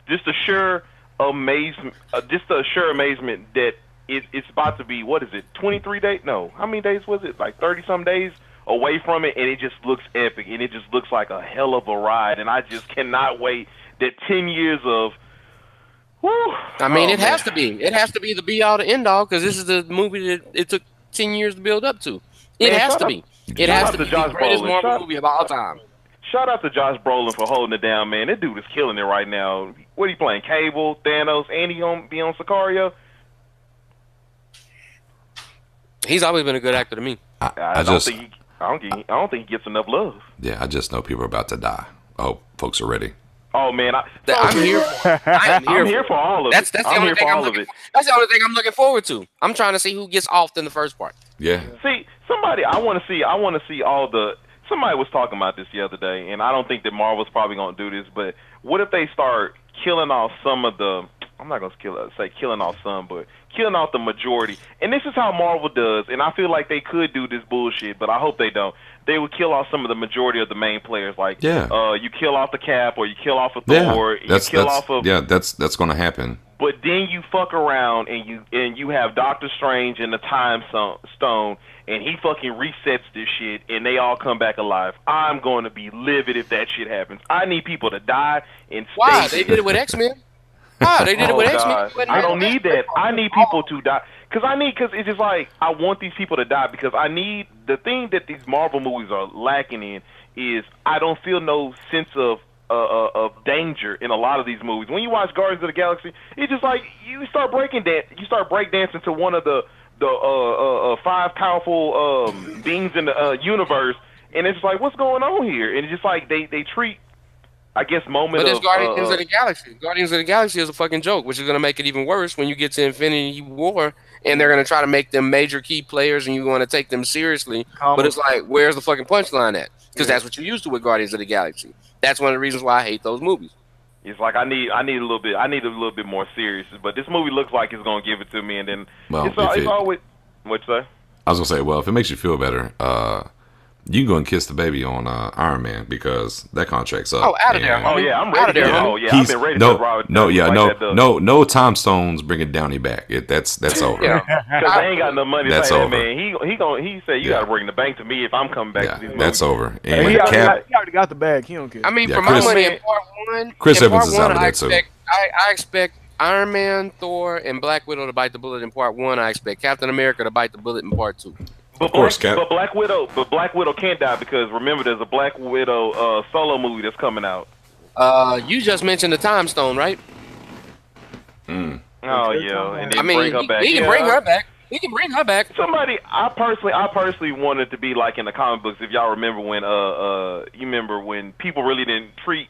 just a sure amazement that it's about to be, what is it, 23 days? No, how many days was it? Like 30-some days away from it, and it just looks epic, and it just looks like a hell of a ride, and I just cannot wait that 10 years of. Whew, I mean, it has to be. It has to be the be all to end all because this is the movie that it took 10 years to build up to. It has to be. It has to be the greatest Marvel movie of all time. Shout out to Josh Brolin for holding it down, man. That dude is killing it right now. What are you playing? Cable, Thanos, and he gonna be on Sicario? He's always been a good actor to me. I don't think he gets enough love. Yeah, I just know people are about to die. I hope folks are ready. Oh man, I'm here. I'm here for all of it. That's the only thing That's the only thing I'm looking forward to. I'm trying to see who gets off in the first part. Yeah. See, I want to see all the. Somebody was talking about this the other day, and I don't think that Marvel's probably going to do this, but what if they start killing off some of the, I'm not going to say killing off some, but killing off the majority. And this is how Marvel does, and I feel like they could do this bullshit, but I hope they don't. They would kill off some of the majority of the main players, like you kill off the Cap, or you kill off a Thor, that's going to happen. But then you fuck around and you have Doctor Strange and the Time Stone, and he fucking resets this shit, and they all come back alive. I'm going to be livid if that shit happens. I need people to die and stay. Why? They did it with X-Men. Why? They did it with X-Men. I don't need that. I need people to die. Because it's just like, I want these people to die because I need, the thing that these Marvel movies are lacking in is I don't feel no sense of danger in a lot of these movies. When you watch Guardians of the Galaxy, it's just like you start breakdancing to one of the five powerful beings in the universe, and it's just like, what's going on here? And it's just like they treat, I guess, But it's Guardians of the Galaxy. Guardians of the Galaxy is a fucking joke, which is going to make it even worse when you get to Infinity War, and they're going to try to make them major key players, and you want to take them seriously. But it's like, where's the fucking punchline at? Because that's what you're used to with Guardians of the Galaxy. That's one of the reasons why I hate those movies. It's like I need a little bit more serious. But this movie looks like it's gonna give it to me, and then it's always what you say. I was gonna say, well, if it makes you feel better, you can go and kiss the baby on Iron Man because that contract's up. Oh, out of there! Oh yeah, I'm ready. Oh yeah, I've been ready. No time stones bringing Downey back. That's over. Yeah, because I ain't got no money. That's over. Man, he said you got to bring the bank to me if I'm coming back. Yeah, to these that's movies. over. And he already got the bag. He don't care. I mean, for my money, in part one, Chris Evans is out of that too. I expect Iron Man, Thor, and Black Widow to bite the bullet in part one. I expect Captain America to bite the bullet in part two. Of course, Cap. But Black Widow can't die because remember, there's a Black Widow solo movie that's coming out. You just mentioned the Time Stone, right? Mm. Oh yeah, and then bring her back. He can bring her back. He can bring her back. Somebody, I personally wanted to be like in the comic books. If y'all remember when people really didn't treat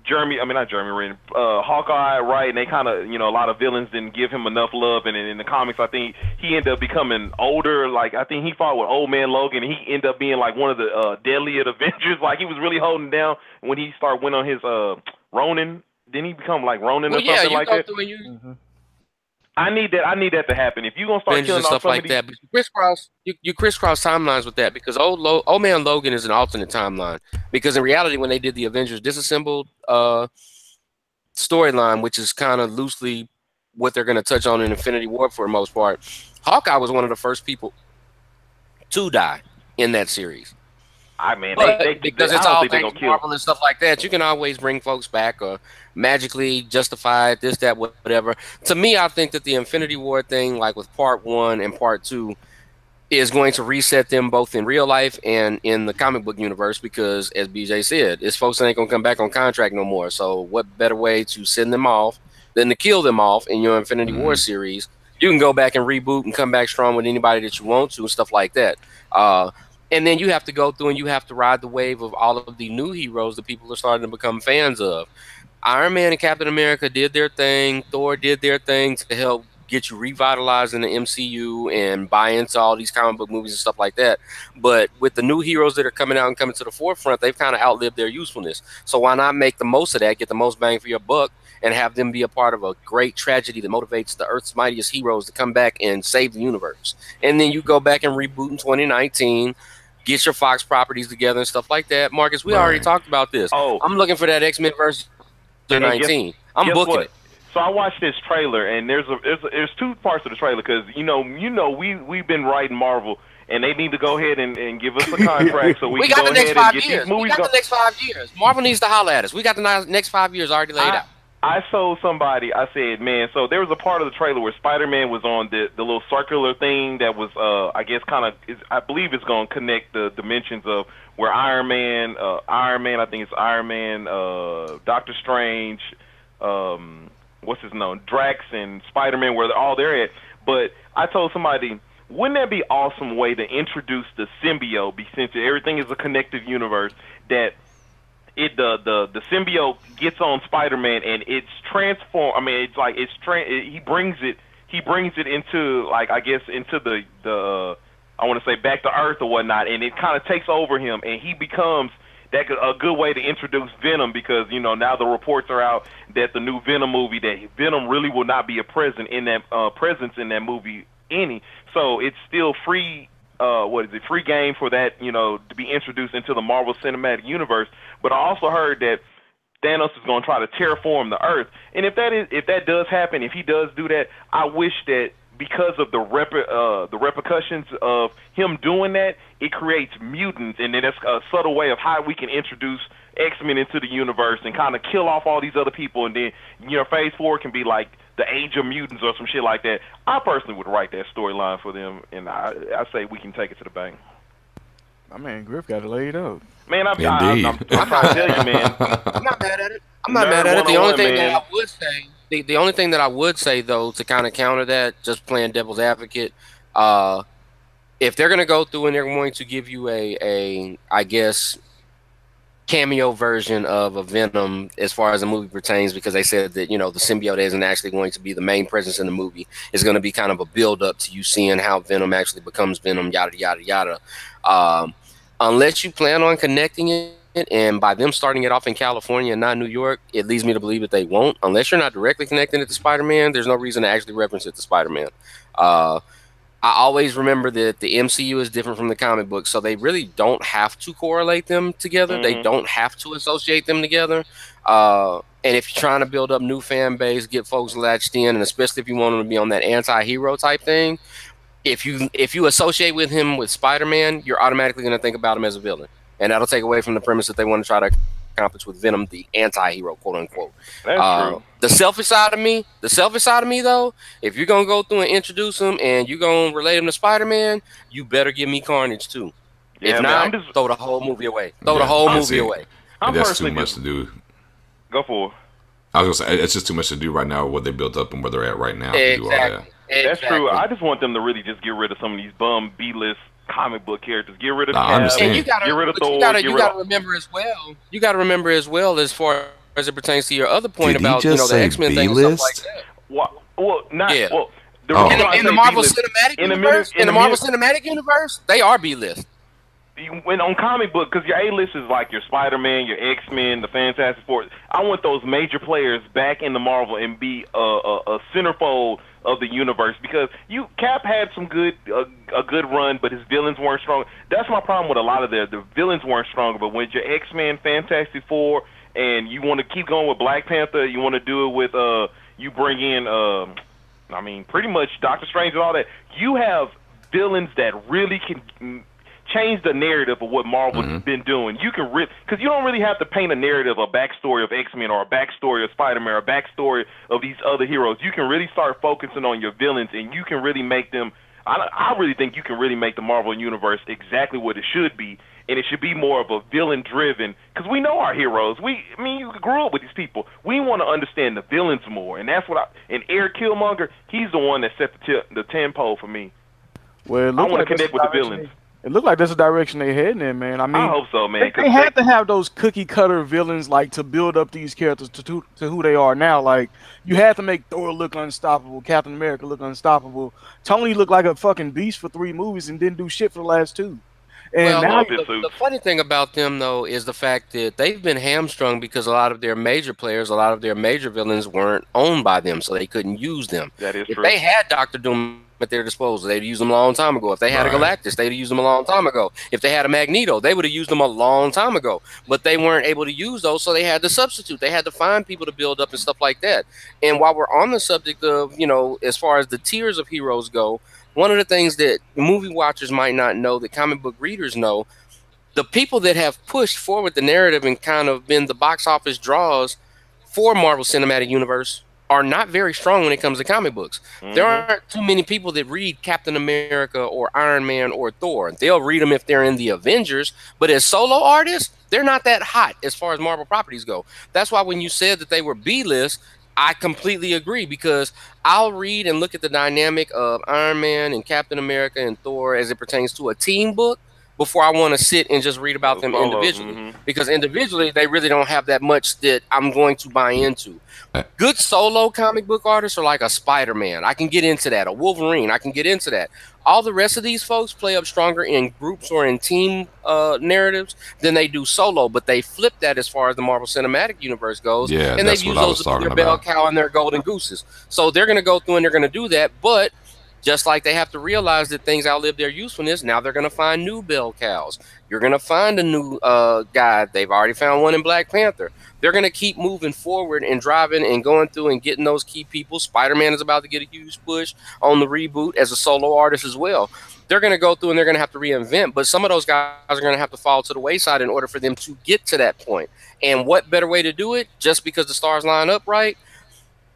Hawkeye right, and they kind of, a lot of villains didn't give him enough love, and in the comics, I think he ended up becoming older. Like, I think he fought with Old Man Logan, and he ended up being like one of the deadliest Avengers. Like, he was really holding down when he went on his Ronin. Didn't he become like Ronin or something like that? I need that to happen. If you're gonna start killing stuff like that, but you crisscross timelines with that because Old Man Logan is an alternate timeline. Because in reality, when they did the Avengers Disassembled storyline, which is kind of loosely what they're gonna touch on in Infinity War for the most part, Hawkeye was one of the first people to die in that series. I mean, because it's all things Marvel and stuff like that, you can always bring folks back or magically justify it, this, that, whatever. To me, I think that the Infinity War thing, like with part one and part two, is going to reset them both in real life and in the comic book universe because, as BJ said, it's folks that ain't going to come back on contract no more. So what better way to send them off than to kill them off in your Infinity War series? You can go back and reboot and come back strong with anybody that you want to and stuff like that. And then you have to go through and you have to ride the wave of all of the new heroes that people are starting to become fans of. Iron Man and Captain America did their thing. Thor did their thing to help get you revitalized in the MCU and buy into all these comic book movies and stuff like that. But with the new heroes that are coming out and coming to the forefront, they've kind of outlived their usefulness. So why not make the most of that, get the most bang for your buck, and have them be a part of a great tragedy that motivates the Earth's mightiest heroes to come back and save the universe. And then you go back and reboot in 2019, get your Fox properties together and stuff like that. Marcus, we already talked about this. Oh, I'm looking for that X-Men versus 19. I'm booking it. So I watched this trailer, and there's two parts of the trailer because we've been writing Marvel, and they need to go ahead and give us a contract so we can got go the next ahead and 5 get years. these movies. We got the next 5 years. Marvel needs to holler at us. We got the next 5 years already laid out. I told somebody, I said, man, so there was a part of the trailer where Spider-Man was on the little circular thing that was, I guess, I believe it's going to connect the dimensions of where Iron Man, I think it's Iron Man, Doctor Strange, what's his name, Drax and Spider-Man, where they're all there at. But I told somebody, wouldn't that be awesome way to introduce the symbiote, since everything is a connected universe, that the symbiote gets on Spider-Man and it's transformed. I mean, it's like he brings it into, like, I guess, into the I want to say back to Earth or whatnot, and it kind of takes over him, and he becomes a good way to introduce Venom, because now the reports are out that the new Venom movie, that Venom really will not be a presence in that movie any. So it's still free. Free game for that, to be introduced into the Marvel Cinematic Universe. But I also heard that Thanos is going to try to terraform the Earth. And if that does happen, if he does do that, I wish that because of the repercussions of him doing that, it creates mutants, and then that's a subtle way of how we can introduce X-Men into the universe and kind of kill off all these other people, and then Phase 4 can be like the Age of Mutants or some shit like that. I personally would write that storyline for them, and I say we can take it to the bank. My man Griff got it laid out. Man, I'm trying to tell you, man. I'm not mad at it. The only thing that I would say, the only thing that I would say though, to kind of counter that, just playing devil's advocate, if they're gonna go through and they're going to give you a I guess, cameo version of a Venom as far as the movie pertains, because they said that the symbiote isn't actually going to be the main presence in the movie. It's going to be kind of a build up to you seeing how Venom actually becomes Venom, yada yada yada. Unless you plan on connecting it, and by them starting it off in California and not New York, it leads me to believe that they won't. Unless you're not directly connecting it to Spider-Man, there's no reason to actually reference it to Spider-Man. I always remember that the MCU is different from the comic book, so they really don't have to correlate them together. Mm-hmm. They don't have to associate them together. And if you're trying to build up new fan base, get folks latched in, and especially if you want them to be on that anti-hero type thing, if you associate with him with Spider-Man, you're automatically going to think about him as a villain. And that'll take away from the premise that they want to try to accomplish with Venom, the anti-hero, quote unquote. That's true. The selfish side of me though, if you're gonna go through and introduce him and you're gonna relate him to Spider-Man, you better give me Carnage too. Yeah, if not, throw the whole movie away. Away. That's too much to do. Go for it. I was gonna say it's just too much to do right now. What they built up and where they're at right now. Exactly. To do all that. That's true. I just want them to really just get rid of some of these bum B-list comic book characters. Get rid of the cast. And you gotta, get rid of Thor. You gotta remember as well. You gotta remember as well, as far as it pertains to your other point about the X-Men thing and stuff like that. Well, not yeah. well. In the Marvel Cinematic Universe, in the Marvel Cinematic Universe, they are B-list. When on comic book, because your A-list is like your Spider-Man, your X-Men, the Fantastic Four. I want those major players back in the Marvel and be a centerfold of the universe, because Cap had some a good run, but his villains weren't strong. That's my problem with a lot of the villains weren't strong. But when your X-Men, Fantastic Four, and you want to keep going with Black Panther, you want to do it with you bring in pretty much Doctor Strange and all that. You have villains that really can change the narrative of what Marvel's been doing. You can because you don't really have to paint a narrative, a backstory of X-Men or a backstory of Spider-Man or a backstory of these other heroes. You can really start focusing on your villains, and you can really make them. I really think you can really make the Marvel universe exactly what it should be, and it should be more of a villain-driven. Because we know our heroes. You grew up with these people. We want to understand the villains more, and that's what. And Eric Killmonger, he's the one that set the tempo for me. Well, I want to connect with the villains. It looked like that's the direction they're heading in, man. I hope so, man. They had to have those cookie cutter villains, like, to build up these characters to who they are now. Like, you had to make Thor look unstoppable, Captain America look unstoppable. Tony looked like a fucking beast for 3 movies and didn't do shit for the last 2. And now the funny thing about them, though, is the fact that they've been hamstrung because a lot of their major players, a lot of their major villains weren't owned by them, so they couldn't use them. That is true. If they had Dr. Doom at their disposal, they'd use them a long time ago. If they had a Galactus, they'd use them a long time ago. If they had a Magneto, they would have used them a long time ago. But they weren't able to use those, so they had to substitute. They had to find people to build up and stuff like that. And while we're on the subject of, as far as the tiers of heroes go, one of the things that movie watchers might not know that comic book readers know, the people that have pushed forward the narrative and kind of been the box office draws for Marvel Cinematic Universe are not very strong when it comes to comic books. There aren't too many people that read Captain America or Iron Man or Thor. They'll read them if they're in the Avengers, but as solo artists, they're not that hot as far as Marvel properties go. That's why when you said that they were B-list, I completely agree, because I'll read and look at the dynamic of Iron Man and Captain America and Thor as it pertains to a team book before I want to sit and just read about them individually. Because individually, they really don't have that much that I'm going to buy into. Good solo comic book artists are like a Spider-Man. I can get into that. A Wolverine. I can get into that. All the rest of these folks play up stronger in groups or in team narratives than they do solo, but they flip that as far as the Marvel Cinematic Universe goes. Yeah, and they've used those as their bell cow and their golden gooses. So they're going to go through and they're going to do that, but just like they have to realize that things outlive their usefulness, now they're going to find new bell cows. You're going to find a new guy. They've already found one in Black Panther. They're going to keep moving forward and driving and going through and getting those key people. Spider-Man is about to get a huge push on the reboot as a solo artist as well. They're going to go through and they're going to have to reinvent, but some of those guys are going to have to fall to the wayside in order for them to get to that point. And what better way to do it? Just because the stars line up right?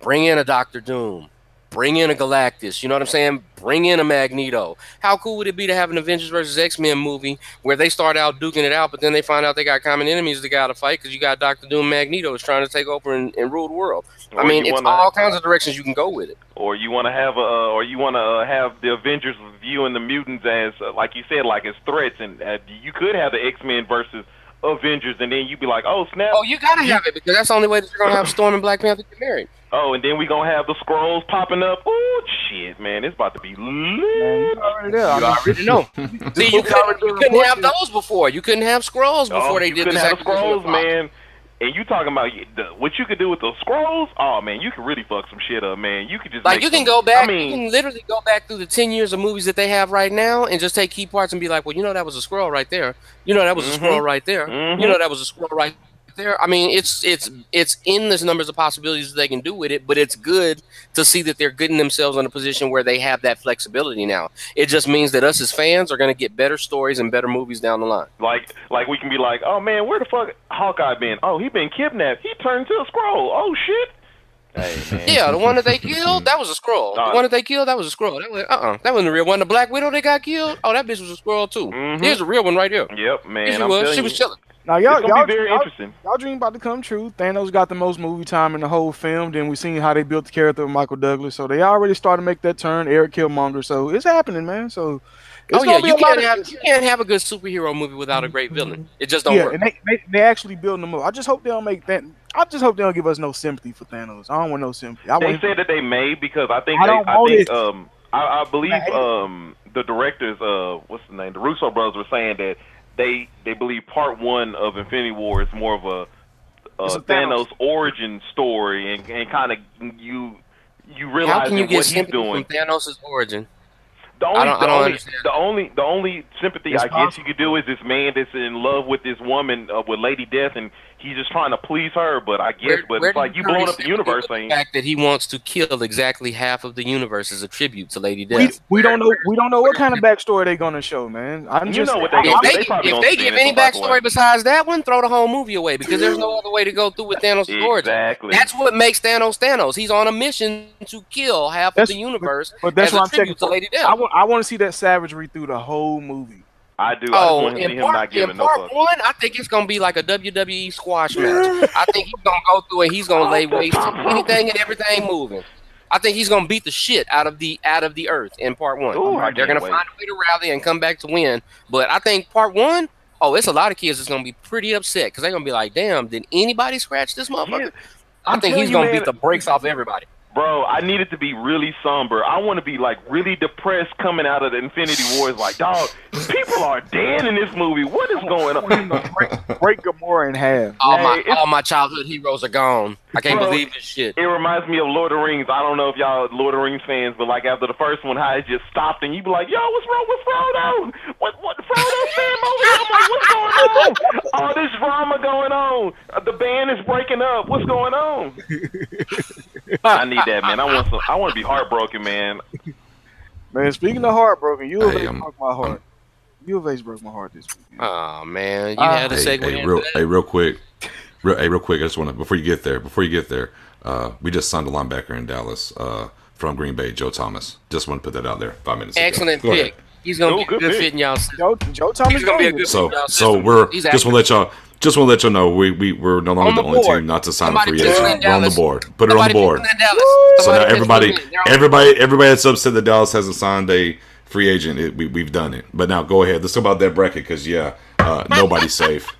Bring in a Dr. Doom. Bring in a Galactus, you know what I'm saying? Bring in a Magneto. How cool would it be to have an Avengers versus X-Men movie where they start out duking it out, but then they find out they got common enemies they got to fight because you got Dr. Doom, Magneto is trying to take over and rule the world. Or I mean, it's all kinds of directions you can go with it. Or you want to have have the Avengers viewing the mutants as, like you said, like as threats, and you could have the X-Men versus Avengers, and then you'd be like, oh snap! Oh, you gotta have it because that's the only way that you're gonna have Storm and Black Panther get married. Oh, and then we gonna have the Skrulls popping up. Oh shit, man, it's about to be lit. You already know. See, you couldn't have those before. You couldn't have Skrulls before they did this. You couldn't have Skrulls, man. And you talking about what you could do with those Skrulls? Oh man, you could really fuck some shit up, man. You could just you can go back. I mean, you can literally go back through the 10 years of movies that they have right now and just take key parts and be like, well, you know, that was a Skrull right there. You know, that was a Skrull right there. You know, that was a Skrull right there. I mean, it's endless numbers of possibilities that they can do with it, but it's good to see that they're getting themselves in a position where they have that flexibility now. It just means that us as fans are going to get better stories and better movies down the line. Like we can be like, oh man, where the fuck Hawkeye been? Oh, he been kidnapped. He turned to a Skrull. Oh shit. Hey, man. Yeah, the one that they killed, that was a Skrull. The one that they killed, that was a Skrull. That wasn't the real one. The Black Widow they got killed, oh, that bitch was a Skrull too. Here's the real one right here. Yep, man. She was chilling. Now y'all be very interesting. Y'all dream about to come true. Thanos got the most movie time in the whole film. Then we seen how they built the character of Michael Douglas. So they already started to make that turn. Eric Killmonger. So it's happening, man. So you can't have a good superhero movie without a great villain. It just don't work. And they actually building them up. I just hope they don't make that. I just hope they don't give us no sympathy for Thanos. I don't want no sympathy. They said that they may because I believe the directors, what's the name? The Russo brothers were saying that they believe part 1 of Infinity War is more of a Thanos origin story, and kind of you realize how can you get what he's doing. From Thanos' origin? The only sympathy I guess you could do is this man that's in love with this woman, with Lady Death, and he's just trying to please her. But I guess, it's like you blowing up the universe. The fact that he wants to kill exactly half of the universe is a tribute to Lady Death. We don't know what kind of backstory they're gonna show, man. If they give any backstory besides that one, throw the whole movie away because there's no other way to go through with Thanos' origin. That's what makes Thanos Thanos. He's on a mission to kill half of the universe. But that's as a tribute to Lady Death. I want to see that savagery through the whole movie. I do. I want to see him not giving no fuck. In part 1, I think it's gonna be like a WWE squash match. I think he's gonna go through and he's gonna lay waste to anything and everything moving. I think he's gonna beat the shit out of the earth in part 1. They're gonna find a way to rally and come back to win. But I think part 1, it's a lot of kids that's gonna be pretty upset because they're gonna be like, "Damn, did anybody scratch this motherfucker?" Yeah. I think he's gonna beat the brakes off everybody. Bro, I need it to be really somber. I want to be like really depressed coming out of the Infinity War. It's like, dog, people are dead in this movie. What is going on? Break Gamora in half. All my childhood heroes are gone. I can't believe this shit. It reminds me of Lord of the Rings. I don't know if y'all Lord of the Rings fans, but like after the first one, how it just stopped and you be like, yo, what's wrong with Frodo? What Frodo's Sam over here? I'm like, what's going on? All this drama going on. The band is breaking up. What's going on? I need that, man. I want to be heartbroken, man. Man, speaking of heartbroken, U of H broke my heart. U of H broke my heart this weekend. Oh man, you had a segue. Real quick. Real quick. I just want to before you get there. We just signed a linebacker in Dallas from Green Bay, Joe Thomas. Just want to put that out there. 5 minutes. Excellent pick. Ahead. He's gonna be a good fit in y'all. Joe Thomas is gonna be a good fit. So we're just want to let y'all know we're no longer the only team not to sign a free agent. We're on the board. Put it on the board. So now everybody that's upset that Dallas hasn't signed a free agent, we've done it. But now go ahead. Let's talk about that bracket because nobody's safe.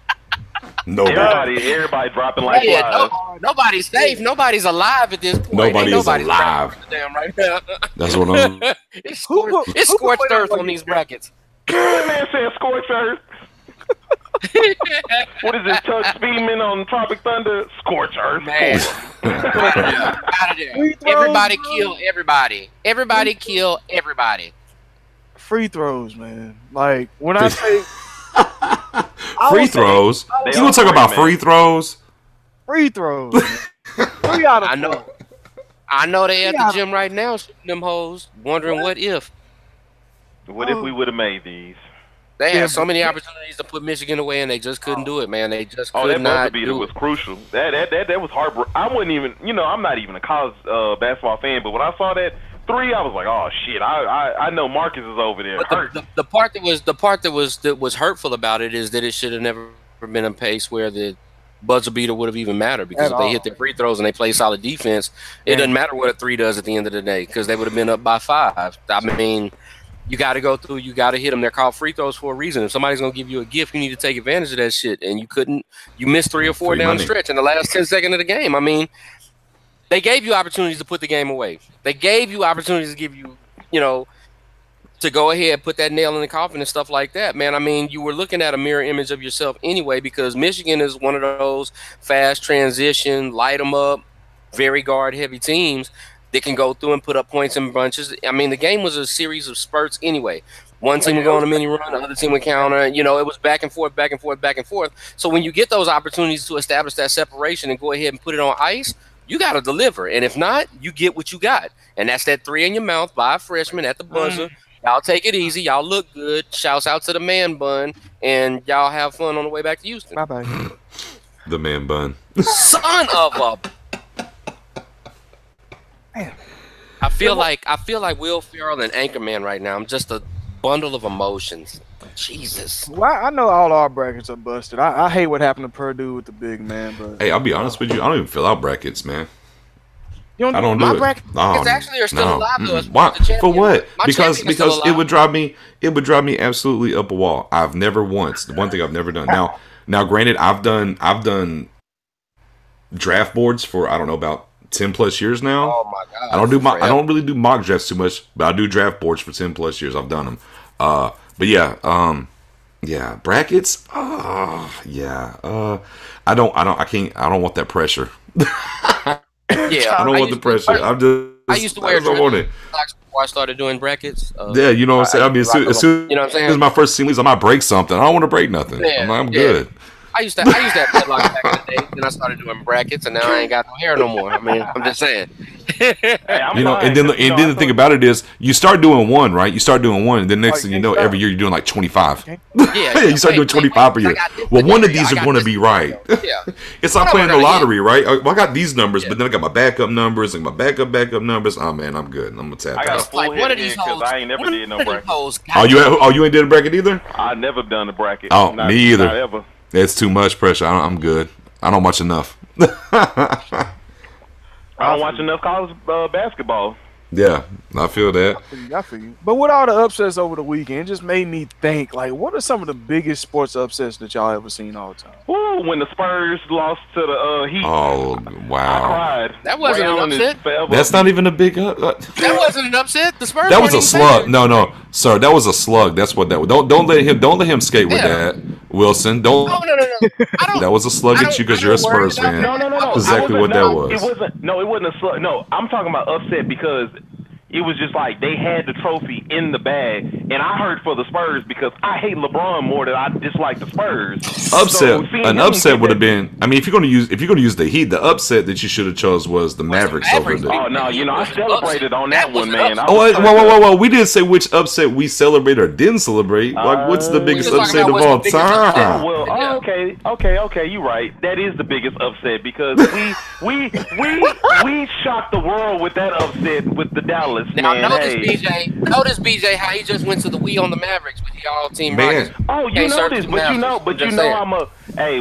Everybody dropping like flies. Nobody's safe. Nobody's alive at this point. Nobody's alive. Damn right now. That's what I'm. It's scorched earth on these brackets. That man said scorched earth. What is this, Tug Speedman on Tropic Thunder? Scorched earth. Man. Out of there. Everybody kill everybody. Everybody kill everybody. Free throws, man. Like when I say. Free throws? You want to talk about free throws? Free throws. 3 out of 4. I know they at the gym right now shooting them hoes, wondering what if. What if we would have made these? They had so many opportunities to put Michigan away, and they just couldn't do it, man. They just could that not beater do was it. crucial. That was heartbreaking. I wouldn't even, I'm not even a college basketball fan, but when I saw that 3, I was like, oh shit! I know Marcus is over there. But the part that was hurtful about it is that it should have never been a pace where the buzzer beater would have even mattered because if they hit their free throws and they play solid defense, it doesn't matter what a 3 does at the end of the day because they would have been up by 5. I mean, you got to go through, you got to hit them. They're called free throws for a reason. If somebody's gonna give you a gift, you need to take advantage of that shit. And you couldn't. You missed 3 or 4 down the stretch in the last 10 seconds of the game. I mean, they gave you opportunities to put the game away. They gave you opportunities to give you, to go ahead, put that nail in the coffin and stuff like that, man. I mean, you were looking at a mirror image of yourself anyway because Michigan is one of those fast transition, light them up, very guard-heavy teams that can go through and put up points in bunches. I mean, the game was a series of spurts anyway. One team would go on a mini run, the other team would counter. It was back and forth, back and forth, back and forth. So when you get those opportunities to establish that separation and go ahead and put it on ice, you got to deliver. And if not, you get what you got. And that's that 3 in your mouth by a freshman at the buzzer. Y'all take it easy. Y'all look good. Shouts out to the man bun. And y'all have fun on the way back to Houston. Bye-bye. The man bun. Son of a... Man. I feel like Will Ferrell and Anchorman right now. I'm just a bundle of emotions. Jesus. Well, I know all our brackets are busted. I hate what happened to Purdue with the big man, but hey, I'll be honest with you. I don't even fill out brackets, man. I don't do it. Brackets actually are still alive though. Why? For what? Because it would drive me absolutely up a wall. I've never once. The one thing I've never done. Now granted, I've done draft boards for I don't know about 10 plus years now. Oh my god. I don't really do mock drafts too much, but I do draft boards for 10 plus years. I've done them. But yeah, brackets. I don't want that pressure. Yeah, I don't want the pressure. I used to wear dreadlocks before I started doing brackets. Yeah, you know what I'm saying. I mean, as soon as my first team leaves, I might break something. I don't want to break nothing. Yeah, I'm good. I used to have dreadlocks back in the day. Then I started doing brackets, and now I ain't got no hair no more. I mean, I'm just saying. And then the thing about it is, you start doing one, right? You start doing one, and then next thing you know, every year you're doing like 25. Yeah, you start doing 25 per year. Well, one of these are going to be right. Yeah, it's like playing the lottery, right? Well, I got these numbers, but then I got my backup numbers and my backup numbers. Oh man, I'm good. I'm gonna tap. I got a full head because I ain't never did no bracket. Oh, you ain't did a bracket either? I never done a bracket. Oh, me either. Not ever. It's too much pressure. I'm good. I don't watch enough. I don't watch enough college basketball. Yeah, I feel that. I feel you. But with all the upsets over the weekend, it just made me think, like, what are some of the biggest sports upsets that y'all ever seen all the time? Ooh, when the Spurs lost to the Heat. Oh, wow. I cried. That wasn't an upset. That's not even a big... that wasn't an upset. The Spurs That was a slug. No, sir, that was a slug. That's what that was. Don't let him skate with that, Wilson. Don't. No. That was a slug at you because you're a Spurs fan. No. Exactly what that was. It wasn't a slug. No, I'm talking about upset because it was just like they had the trophy in the bag, and I hurt for the Spurs because I hate LeBron more than I dislike the Spurs. An upset would have been. I mean, if you're gonna use the Heat, the upset that you should have chose was the Mavericks over the. Oh no, I celebrated on that one, man. Whoa! We didn't say which upset we celebrate or didn't celebrate. Like, what's the biggest upset of all time? Well, okay, you're right. That is the biggest upset because we shocked the world with that upset with the Dallas. Now man, notice BJ how he just went to the we on the Mavericks with y'all team Rockets. Oh, you know this, but you know I'm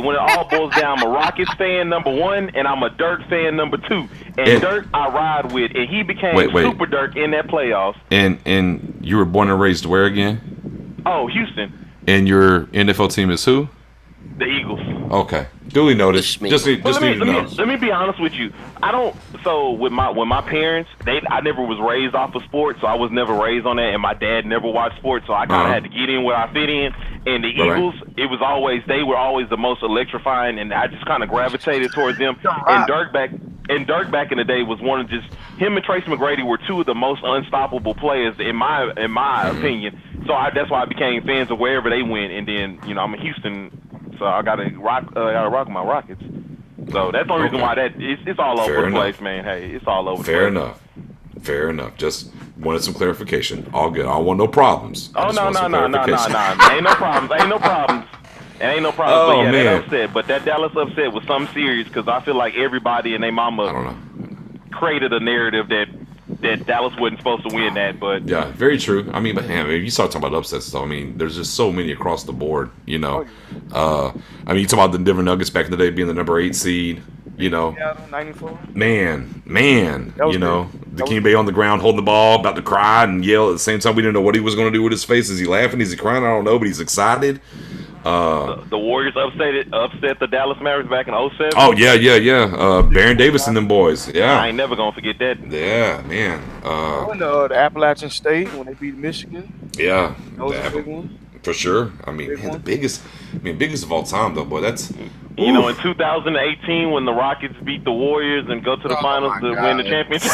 when it all boils down, I'm a Rockets fan #1 and I'm a Dirk fan #2. And Dirk I ride with, and he became Super Dirk in that playoffs. And you were born and raised where again? Oh, Houston. And your NFL team is who? The Eagles. Okay. Duly noted. Just need to know. Let me be honest with you. So with my parents, I never was raised off of sports, so I was never raised on that, and my dad never watched sports, so I kind of had to get in where I fit in. And the Eagles, they were always the most electrifying, and I just kind of gravitated towards them. And Dirk back in the day was one of just him and Tracy McGrady were two of the most unstoppable players in my opinion. So that's why I became fans of wherever they went. And then I'm in Houston, so I gotta rock my Rockets. So that's the only reason why it's all over the place, man. Hey, it's all over. Fair enough. Just wanted some clarification. All good. I don't want no problems. Oh no. Ain't no problems. Ain't no problem. Man. That upset. But that Dallas upset was something serious because I feel like everybody and their mama created a narrative that Dallas wasn't supposed to win that. But yeah, very true. I mean, but you start talking about upsets, though. I mean, there's just so many across the board. I mean, you talk about the Denver Nuggets back in the day being the number 8 seed. Man, the King Bay on the ground holding the ball, about to cry and yell at the same time. We didn't know what he was going to do with his face. Is he laughing? Is he crying? I don't know, but he's excited. The Warriors upset the Dallas Mavericks back in 2007. Oh, yeah. Baron Davis and them boys. Yeah. I ain't never going to forget that. Yeah, man. The Appalachian State when they beat Michigan. Yeah. That was a big one. For sure. I mean, the biggest of all time, though, boy. That's... in 2018 when the Rockets beat the Warriors and go to the finals to win the championship.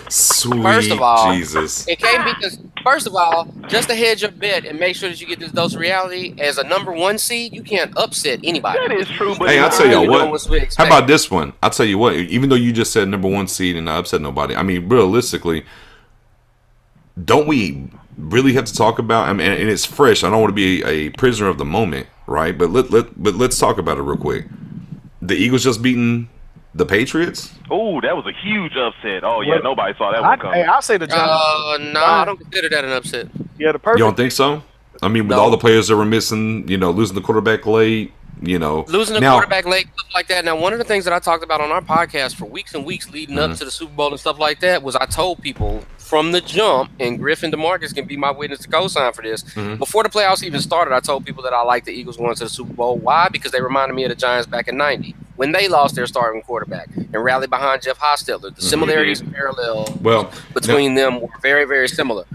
Sweet. First of all, Jesus. It came because, first of all, just to hedge your bet and make sure that you get this dose of reality, as a number 1 seed, you can't upset anybody. That is true. But hey, I'll tell y'all what. How about this one? I'll tell you what. Even though you just said number 1 seed and not upset nobody, I mean, realistically, don't we really have to talk about? I mean, and it's fresh. I don't want to be a prisoner of the moment, right? But let's talk about it real quick. The Eagles just beating the Patriots. Oh, that was a huge upset. Oh yeah, nobody saw that one coming. Hey, I'll say the Giants. No, I don't consider that an upset. Yeah, the perfect. You don't think so? I mean, with all the players that were missing, losing the quarterback late. Losing the quarterback late, stuff like that. Now, one of the things that I talked about on our podcast for weeks and weeks leading up to the Super Bowl and stuff like that was I told people from the jump, and Griffin DeMarcus can be my witness to co-sign for this. Before the playoffs even started, I told people that I liked the Eagles going to the Super Bowl. Why? Because they reminded me of the Giants back in '90 when they lost their starting quarterback and rallied behind Jeff Hostetler. The similarities and parallels between them were very, very similar.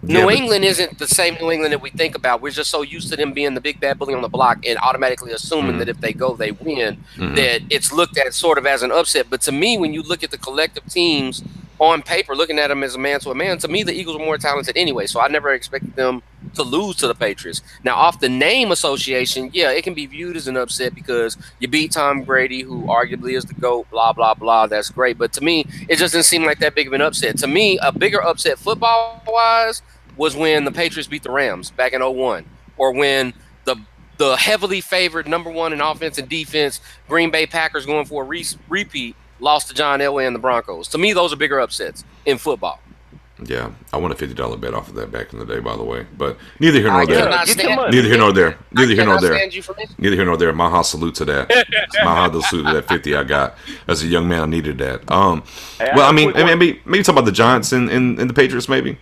New England isn't the same New England that we think about. We're just so used to them being the big bad bully on the block and automatically assuming that if they go, they win, that it's looked at sort of as an upset. But to me, when you look at the collective teams on paper, looking at them as a man to a man, to me, the Eagles are more talented anyway. So I never expected them to lose to the Patriots. Now, off the name association, yeah, it can be viewed as an upset because you beat Tom Brady, who arguably is the GOAT, blah, blah, blah. That's great. But to me, it just didn't seem like that big of an upset. To me, a bigger upset football-wise was when the Patriots beat the Rams back in 2001, or when the heavily favored number 1 in offense and defense Green Bay Packers going for a repeat lost to John Elway and the Broncos. To me, those are bigger upsets in football. Yeah, I won a $50 bet off of that back in the day, by the way. But neither here nor there. Neither here nor there. Maha salute to that. Maha salute to that 50 I got. As a young man, I needed that. Well, I mean, maybe talk about the Giants and the Patriots, maybe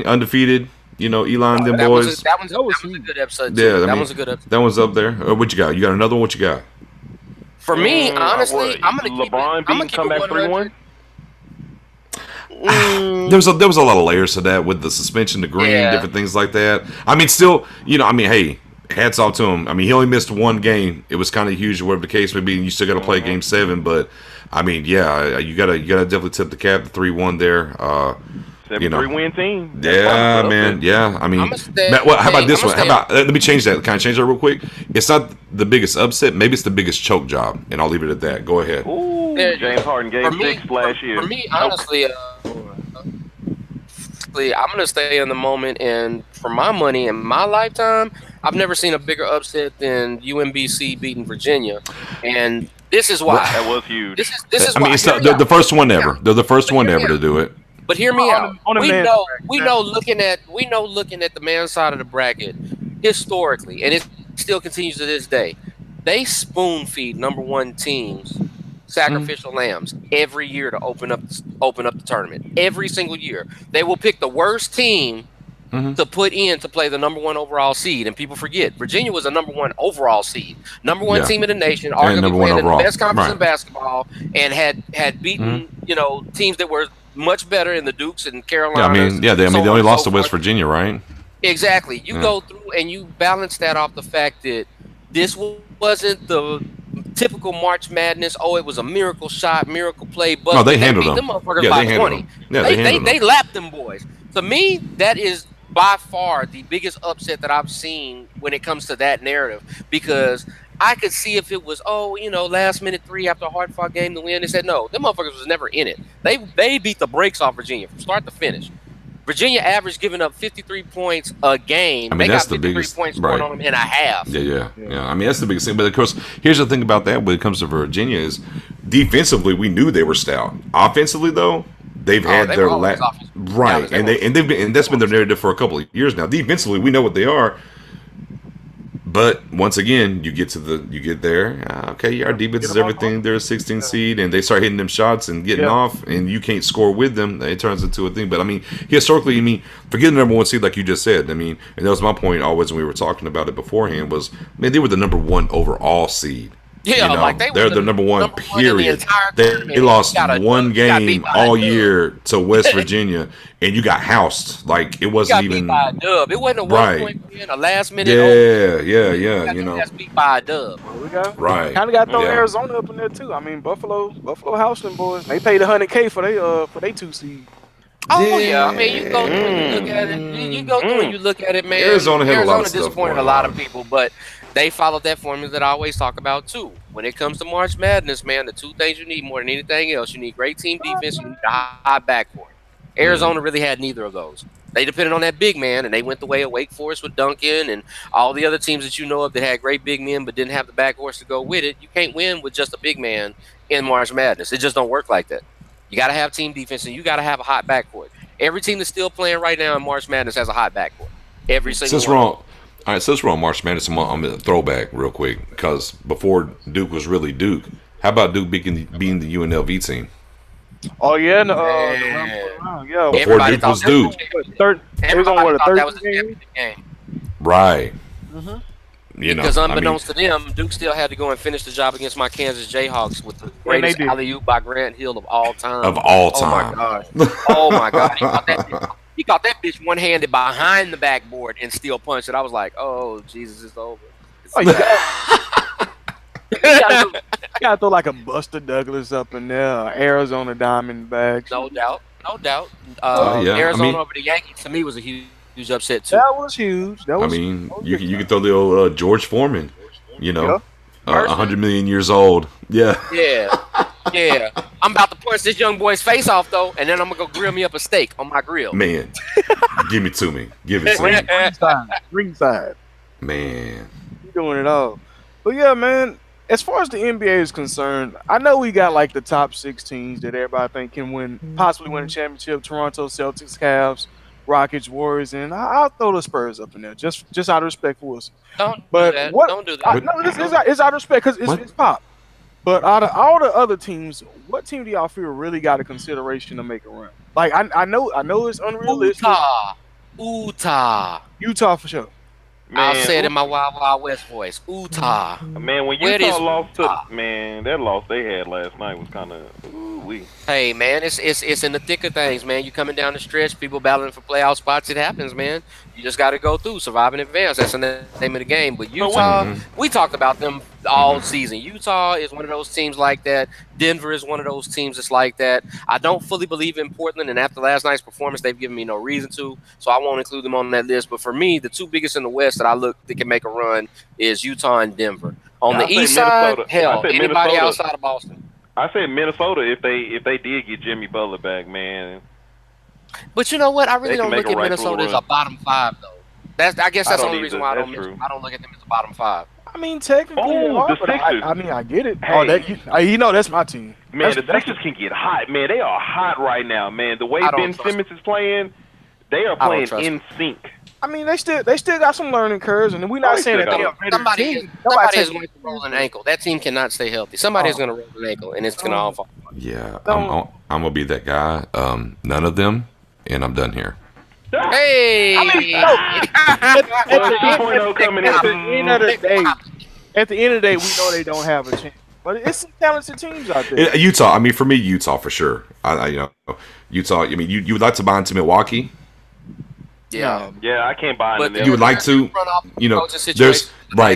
undefeated. Elon, them boys. That one's a good episode. Too. Yeah, that one's a good episode. That one's up there. What you got? You got another one? What you got? For me, honestly, I'm gonna keep LeBron beating comeback 3-1. There was a lot of layers to that with the suspension to Green, different things like that. I mean, still, hey, hats off to him. I mean, he only missed one game. It was kind of huge, whatever the case may be. And you still got to play Game 7, but I mean, yeah, you gotta definitely tip the cap. The 3-1 there. 7-3-win team. Yeah, man. Yeah, I mean, how about this one? How about let me change that? Can I change that real quick? It's not the biggest upset. Maybe it's the biggest choke job, and I'll leave it at that. Go ahead. Ooh, James Harden Game 6 last year. For me, honestly, I'm gonna stay in the moment, and for my money in my lifetime, I've never seen a bigger upset than UMBC beating Virginia, and this is why. That was huge. This is I mean, why. it's the first one ever. They're the first one ever to do it. But hear me out. We know looking at the man's side of the bracket historically, and it still continues to this day. They spoon feed number one teams sacrificial lambs every year to open up the tournament. Every single year, they will pick the worst team to put in to play the number one overall seed. And people forget Virginia was a number one overall seed, number one team in the nation, arguably playing in the best conference in basketball, and had beaten teams that were much better in the Dukes and Carolinas. They only lost to West Virginia, right? Exactly. You go through and you balance that off the fact that this wasn't the typical March Madness. Oh, it was a miracle shot, miracle play. But no, they handled them. Motherfuckers by 20. They lapped them boys. To me, that is by far the biggest upset that I've seen when it comes to that narrative, because I could see if it was, last minute 3 after a hard fought game to win. They said no, them motherfuckers was never in it. They beat the brakes off Virginia from start to finish. Virginia averaged giving up 53 points a game. I mean, they that's got 53 the biggest points scored on them in a half. Yeah. I mean, that's the biggest thing. But of course, here's the thing about that when it comes to Virginia is defensively, we knew they were stout. Offensively, though, they've had their right, and that's been their narrative for a couple of years now. Defensively, we know what they are. But once again, you get there. Okay, our defense is everything. They're a 16 seed, and they start hitting them shots and getting off, and you can't score with them. It turns into a thing. But I mean, historically, forget the number one seed, like you just said. I mean, and that was my point always when we were talking about it beforehand. Was they were the number one overall seed. Yeah, they're the number one. Period. They lost one game all year to West Virginia, and you got housed. Like it wasn't even. Beat by a dub. It wasn't a 1-point win, a last minute. Yeah. You got beat by a dub. We got right. Kind of got to throw Arizona up in there too. I mean, Buffalo housed them boys. They paid $100K for they 2 seed. Oh yeah, I mean you go through and you look at it. You go through and you look at it, man. Arizona had a lot of stuff disappointed a lot of people, but they followed that formula that I always talk about too. When it comes to March Madness, man, the 2 things you need more than anything else, you need great team defense, you need a high backcourt. Arizona really had neither of those. They depended on that big man, and they went the way of Wake Forest with Duncan and all the other teams that you know of that had great big men but didn't have the backcourts to go with it. You can't win with just a big man in March Madness. It just don't work like that. You got to have team defense, and you got to have a hot backcourt. Every team that's still playing right now in March Madness has a hot backcourt. Every single one. All right, since we're on March Madness, I'm going to throwback real quick, because before Duke was really Duke, how about Duke being the UNLV team? Oh, yeah. Before Duke was Duke. Everybody thought that was a championship game. Right. Because unbeknownst to them, Duke still had to go and finish the job against my Kansas Jayhawks with the greatest alley-oop by Grant Hill of all time. Oh, my God. He caught that bitch one-handed behind the backboard and still punched it. I was like, oh, Jesus, it's over. You gotta throw like a Buster Douglas up in there, Arizona Diamondbacks. No doubt. Arizona over the Yankees, to me, was a huge upset, too. That was huge. You can throw the old George Foreman, 100 million years old. Yeah. Yeah. I'm about to punch this young boy's face off, though, and then I'm going to go grill me up a steak on my grill. Man, give it to me. Ringside. Man. You're doing it all. But, yeah, man, as far as the NBA is concerned, I know we got, like, the top 6 teams that everybody think can possibly win a championship. Toronto, Celtics, Cavs, Rockets, Warriors, and I'll throw the Spurs up in there, just out of respect for Wilson. Don't do that. It's out of respect because it's Pop. But out of all the other teams, what team do y'all feel really got a consideration to make a run? Like I know it's unrealistic. Utah for sure. Man, I'll say it in my Wild Wild West voice. Utah. Man, when Utah lost that loss they had last night was kind of wee. Hey man, it's in the thick of things, man. You coming down the stretch, people battling for playoff spots. It happens, man. You just got to go through, survive and advance. That's the name of the game. But Utah, we talked about them all season. Utah is one of those teams like that. Denver is one of those teams that's like that. I don't fully believe in Portland, and after last night's performance, they've given me no reason to. So I won't include them on that list. But for me, the two biggest in the West that I look that can make a run is Utah and Denver. On the East side, hell, anybody outside of Boston. I said Minnesota if they did get Jimmy Butler back, man. But you know what? I really don't look at Minnesota as a bottom 5 though. I guess that's the only reason why I don't look at them as a bottom 5. I mean, technically, the Sixers. I get it. Hey. That's my team. Man, the Sixers can get hot. Man, they are hot right now, man. The way Ben Simmons is playing, they are playing in sync. I mean, they still got some learning curves, and we're not saying that they are somebody is going to roll an ankle. That team cannot stay healthy. Somebody is going to roll an ankle, and it's going to all fall. Yeah, I'm gonna be that guy. None of them, and I'm done here. Hey, at the end of the day, we know they don't have a chance. But it's some talented teams out there. Utah. I mean, for me, Utah for sure. Utah. I mean, you would like to buy into Milwaukee. Yeah, I can't buy into them. You would like to,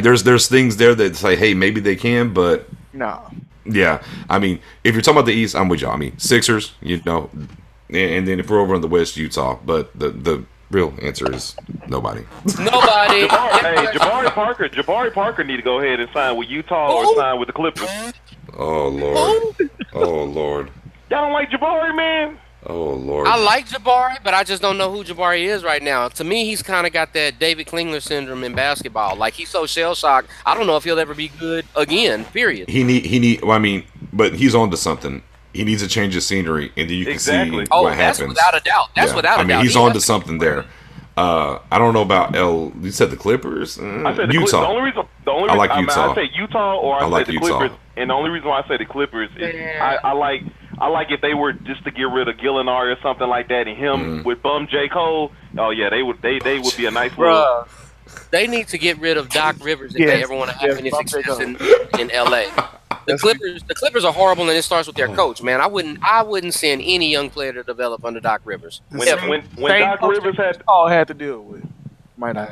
there's things there that say, hey, maybe they can, but no. Yeah, I mean, if you're talking about the East, I'm with y'all. I mean, Sixers, and then if we're over on the West, Utah. But the real answer is nobody. Nobody. Jabari Parker need to go ahead and sign with Utah or sign with the Clippers. Oh Lord. Oh Lord. Y'all don't like Jabari, man? Oh Lord. I like Jabari, but I just don't know who Jabari is right now. To me, he's kind of got that David Klingler syndrome in basketball. Like, he's so shell shocked. I don't know if he'll ever be good again. Period. But he's on to something. He needs a change of scenery, and then you can see what happens. That's without a doubt. That's without a doubt. I mean, he's on to something there. I don't know about You said the Clippers. I said Utah. The only reason I like Utah. I say Utah or I like say the Utah. Clippers. And the only reason why I say the Clippers is I like if they were just to get rid of Gallinari or something like that, and him with bum J. Cole. Oh yeah, they would be a nice little. They need to get rid of Doc Rivers if they ever want to have any success in LA. The Clippers are horrible, and it starts with their coach. Man, I wouldn't send any young player to develop under Doc Rivers. When Doc Rivers had to deal with, might not.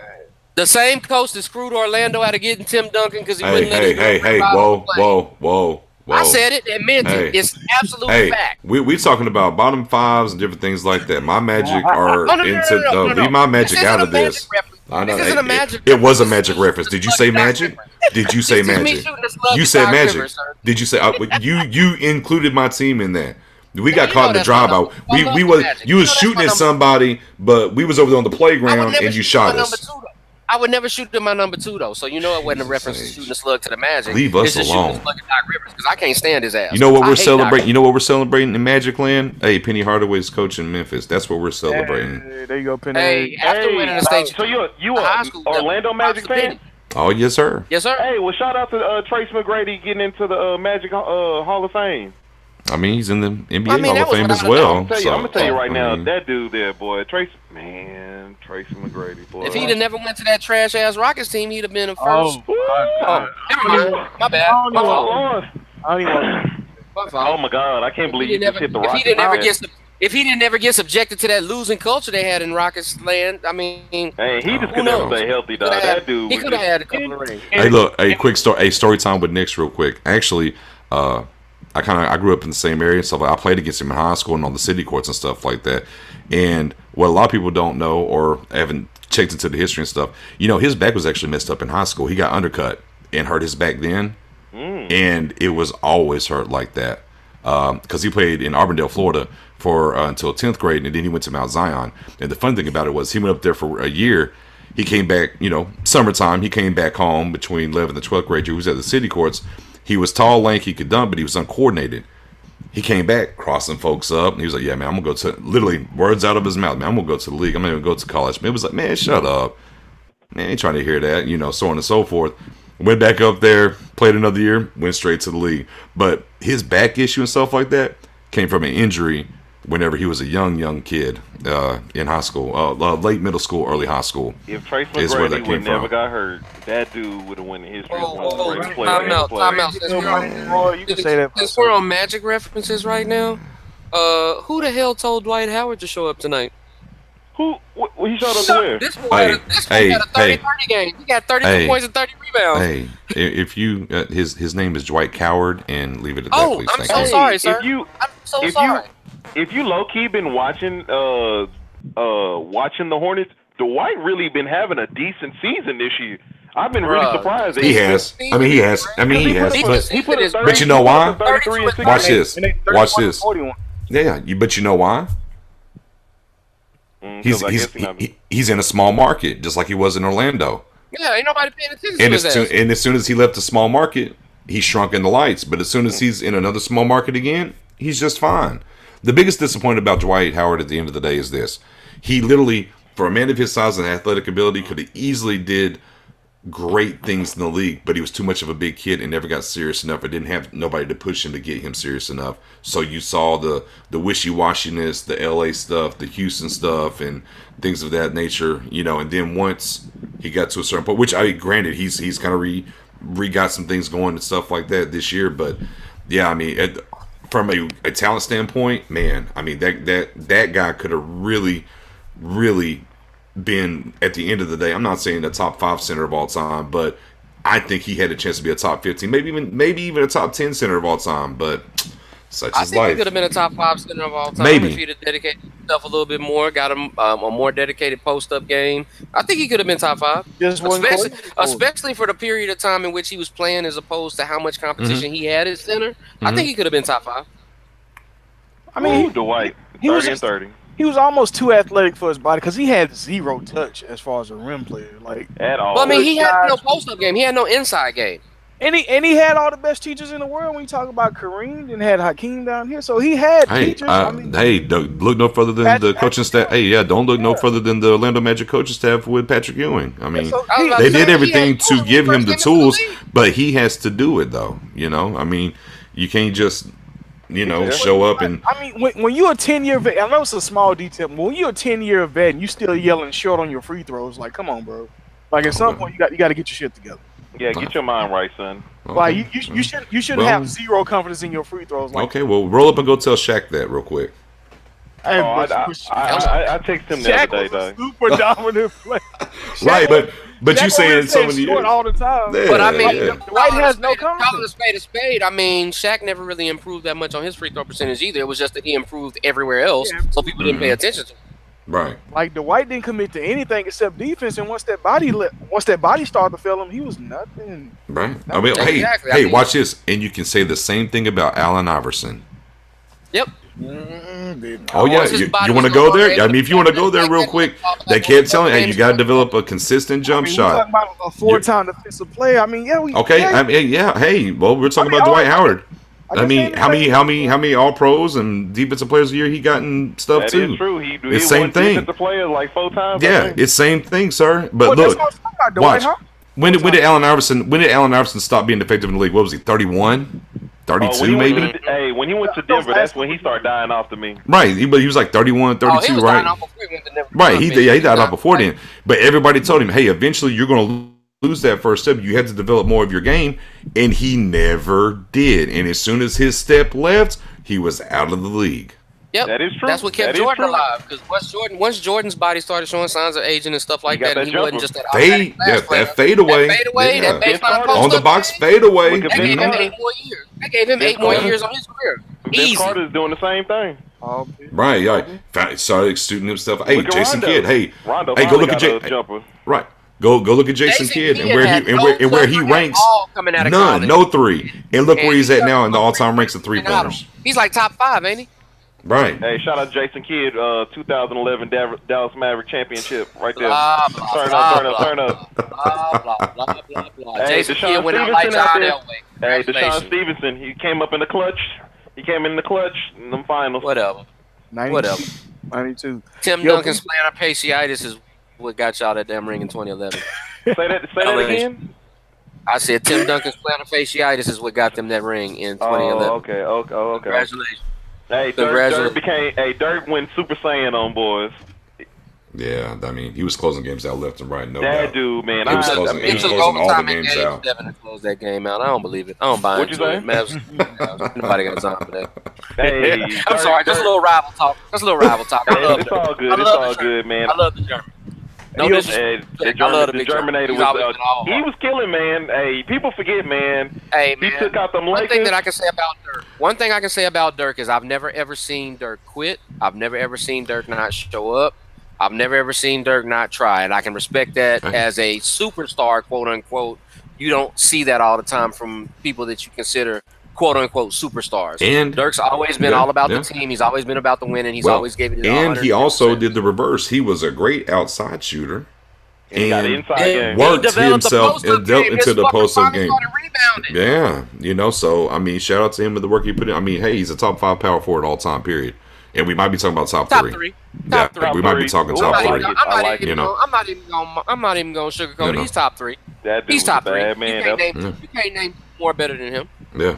The same coach that screwed Orlando out of getting Tim Duncan because he wouldn't let Hey, whoa. I said it and meant it. It's absolute fact. We talking about bottom 5s and different things like that. My Magic are leave my Magic out of this. I know. It was a Magic reference. Did you say Magic? Did you say Magic? You said Magic. Did you say you included my team in that? We got caught in the drive-out. You was shooting at somebody, but we was over there on the playground and you shot us. I would never shoot to my number 2 though, so you know it wasn't a reference to shooting a slug to the Magic. Leave us alone. Shooting a slug at Doc Rivers because I can't stand his ass. You know what we're celebrating? You know what we're celebrating in Magic Land? Hey, Penny Hardaway's coaching Memphis. That's what we're celebrating. Hey, there you go, Penny. Hey, after winning the state, so you a Orlando Magic fan? Oh yes, sir. Yes, sir. Hey, well, shout out to Trace McGrady getting into the Magic Hall of Fame. I mean, he's in the NBA Hall of Fame as well. I'm gonna tell you right now, that dude there, boy, Tracy McGrady, boy. If he'd have never went to that trash ass Rockets team, he'd have been a first. My bad. Oh my God, I can't believe you just hit the Rockets. If he didn't ever get subjected to that losing culture they had in Rockets land, I mean, hey, he just could never stay healthy, dog. That dude. He could have had a couple of rings. Hey, look, quick story. Story time with Knicks, real quick. Actually, I grew up in the same area, so I played against him in high school and on the city courts and stuff like that. And what a lot of people don't know or haven't checked into the history and stuff, his back was actually messed up in high school. He got undercut and hurt his back then, and it was always hurt like that because he played in Auburndale, Florida for until 10th grade, and then he went to Mount Zion. And the fun thing about it was he went up there for a year. He came back, summertime. He came back home between 11th and 12th grade year. He was at the city courts. He was tall, lanky, could dunk, but he was uncoordinated. He came back, crossing folks up, and he was like, yeah, man, I'm going to go to, literally, words out of his mouth, man, I'm going to go to the league. I'm going to go to college. Man, it was like, man, shut up. Man, I ain't trying to hear that, so on and so forth. Went back up there, played another year, went straight to the league. But his back issue and stuff like that came from an injury whenever he was a young kid in high school, late middle school, early high school. If Trace McGrady would never got hurt, that dude would have won the history of one of the greatest players. Time out. Since we're on Magic references right now, who the hell told Dwight Howard to show up tonight? Who? He showed up to where? This boy had a 30-30 game. He got 32 points and 30 rebounds. Hey, if you his name is Dwight Coward, and leave it at that, please. I'm so sorry, sir. I'm so sorry. If you low key been watching the Hornets, Dwight really been having a decent season this year. I've been really surprised. He has. I mean, he has. But you know why? Watch this. Watch this. Yeah, but you know why? He's in a small market, just like he was in Orlando. Yeah, ain't nobody paying attention to that. And as soon as he left the small market, he shrunk in the lights. But as soon as he's in another small market again, he's just fine. The biggest disappointment about Dwight Howard at the end of the day is this. He literally, for a man of his size and athletic ability, could have easily did great things in the league, but he was too much of a big kid and never got serious enough, or didn't have nobody to push him to get him serious enough. So you saw the wishy-washiness, the LA stuff, the Houston stuff, and things of that nature, and then once he got to a certain point, which granted, he's kind of got some things going and stuff like that this year, but yeah, I mean, from a talent standpoint, man, I mean, that guy could have really been, at the end of the day, I'm not saying a top 5 center of all time, but I think he had a chance to be a top 15, maybe even a top 10 center of all time, but such is life. I think he could have been a top 5 center of all time if he'd have dedicated himself a little bit more, got him a more dedicated post-up game. I think he could have been top 5, especially for the period of time in which he was playing, as opposed to how much competition he had at center. I think he could have been top 5. I mean, Dwight, 30 and 30. He was almost too athletic for his body because he had zero touch as far as a rim player, like at all. Well, I mean, he had no post-up game. He had no inside game. And he had all the best teachers in the world. When you talk about Kareem, and had Hakeem down here, so he had teachers. Look no further than the coaching staff. Don't look no further than the Orlando Magic coaching staff with Patrick Ewing. I mean, they did everything to give him the tools, but he has to do it though. I mean, you can't just show up and. I mean, when you're a 10-year vet, I know it's a small detail, but when you're a 10-year vet and you still yelling short on your free throws, like, come on, bro. Like at some point, you got to get your shit together. Yeah, get your mind right, son. Okay. Like you shouldn't have zero confidence in your free throws. Like, okay, well, roll up and go tell Shaq that real quick. I texted him the other day, though. Super dominant player. Right, but you saying so many years all the time. Yeah, but I mean, Dwight has no confidence. Calling a spade. I mean, Shaq never really improved that much on his free throw percentage either. It was just that he improved everywhere else, so people didn't pay attention to him. Right. Like Dwight didn't commit to anything except defense, and once that body started to fail him, he was nothing. Right. I mean, hey, watch this, and you can say the same thing about Allen Iverson. Yep. Oh yeah, you want to go there? I mean, if you want to go there real quick, they kept telling you, hey, you got to develop a consistent jump shot. We're talking about a 4-time defensive player. I mean, yeah. Hey, well, we're talking about Dwight Howard. I mean, how many All Pros and Defensive Players of the Year he got and stuff too? That is true. It's same thing. Defensive player like 4 times. Yeah, it's same thing, sir. But look, watch. When did Allen Iverson stop being effective in the league? What was he? 31, 32 maybe. When he went to Denver, that's when he started dying off to me. Right, he was like 31, 32, right? Right, he died off before then. But everybody told him, hey, eventually you're going to lose that first step. You had to develop more of your game, and he never did. And as soon as his step left, he was out of the league. Yep, that is true. That's what kept Jordan alive. Because once Jordan's body started showing signs of aging and stuff like that, and he wasn't just that fade. That fadeaway. That baseline post on the box fadeaway. That gave him 8 more years. That gave him 8 more years on his career. Vince Carter's doing the same thing. Right, yeah. Started shooting himself. Hey, Jason Kidd. Hey, Rondo go look at Jason. Right. Go look at Jason Kidd and where he ranks. None, no 3. And look where he's at now in the all-time ranks of 3-pointers. He's like top 5, ain't he? Right. Hey, shout out Jason Kidd, 2011 Dallas Maverick championship right there. Turn up. Hey, Jason Kidd went out like John Elway. Hey, Deshaun Stevenson, he came up in the clutch. He came in the clutch in the finals. Whatever. 92. Tim Duncan's plantar fasciitis is what got y'all that damn ring in 2011. Say that again. I said Tim Duncan's plantar fasciitis is what got them that ring in 2011. Oh, okay. Congratulations. Hey, Dirk went Super Saiyan on boys. Yeah, I mean, he was closing games out left and right. No that doubt. dude, man, he was closing all the games out. Devin close that game out. I don't believe it. I don't buy into it. Nobody got time for that. Hey, I'm sorry. Just a little rival talk. It's all good. It's all good, man. I love the German. No, the Germinator he was killing, man. Hey, people forget, man. Hey, man. He took out them Lakers. One thing I can say about Dirk is I've never ever seen Dirk quit. I've never ever seen Dirk not show up. I've never ever seen Dirk not try, and I can respect that as a superstar, quote unquote. You don't see that all the time from people that you consider quote unquote superstars. And Dirk's always been all about the team. He's always been about the winning. He's always gave it his 100%. And he also did the reverse. He was a great outside shooter. And worked himself into the post-up game. Yeah, you know, so, I mean, shout out to him and the work he put in. I mean, hey, he's a top 5 power forward all time, period. And we might be talking about top three. Top three. We might be talking top three. I'm not even going to sugarcoat it. He's top 3. He's top 3. Man. You can't name more better than him. Yeah.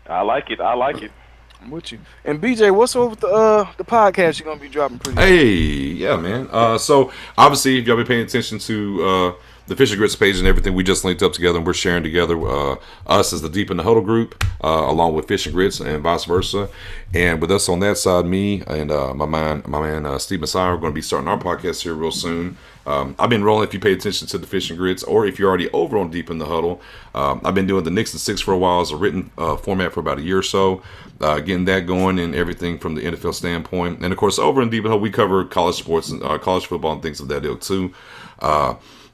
I like it. I'm with you. And BJ, what's over with the podcast you're gonna be dropping pretty soon? Hey, yeah, man. So obviously, if y'all be paying attention to the Fish and Grits page and everything, we just linked up together and we're sharing together us as the Deep in the Huddle group, along with Fish and Grits and vice versa. And with us on that side, me and my man Steve Messiah are going to be starting our podcast here real soon. I've been rolling, if you pay attention to the Fish and Grits, or if you're already over on Deep in the Huddle. I've been doing the Knicks and Six for a while as a written format for about a year or so, getting that going and everything from the NFL standpoint. And of course, over in Deep in the Huddle, we cover college sports and college football and things of that ilk too.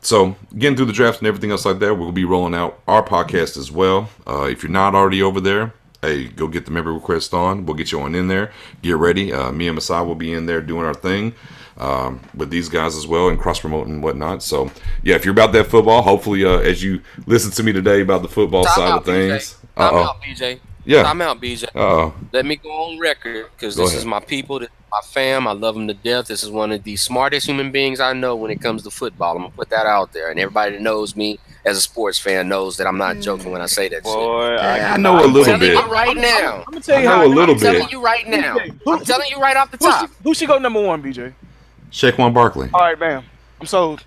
So getting through the draft and everything else like that, we'll be rolling out our podcast as well. If you're not already over there, hey, go get the member request on. We'll get you on in there. Get ready. Me and Masai will be in there doing our thing with these guys as well and cross-promoting and whatnot. So, yeah, if you're about that football, hopefully as you listen to me today about the football side of things. I'm out, BJ. Yeah. I'm out, BJ. Let me go on record because this is my people, this is my fam. I love them to death. This is one of the smartest human beings I know when it comes to football. I'm going to put that out there. And everybody that knows me as a sports fan knows that I'm not joking when I say that Boy, shit. I know a little bit. I'm telling you right now. I'm going to tell you how. I'm telling you right now. I'm telling you right off the top. Who should go number 1, BJ? Shaquan Barkley. All right, bam. I'm sold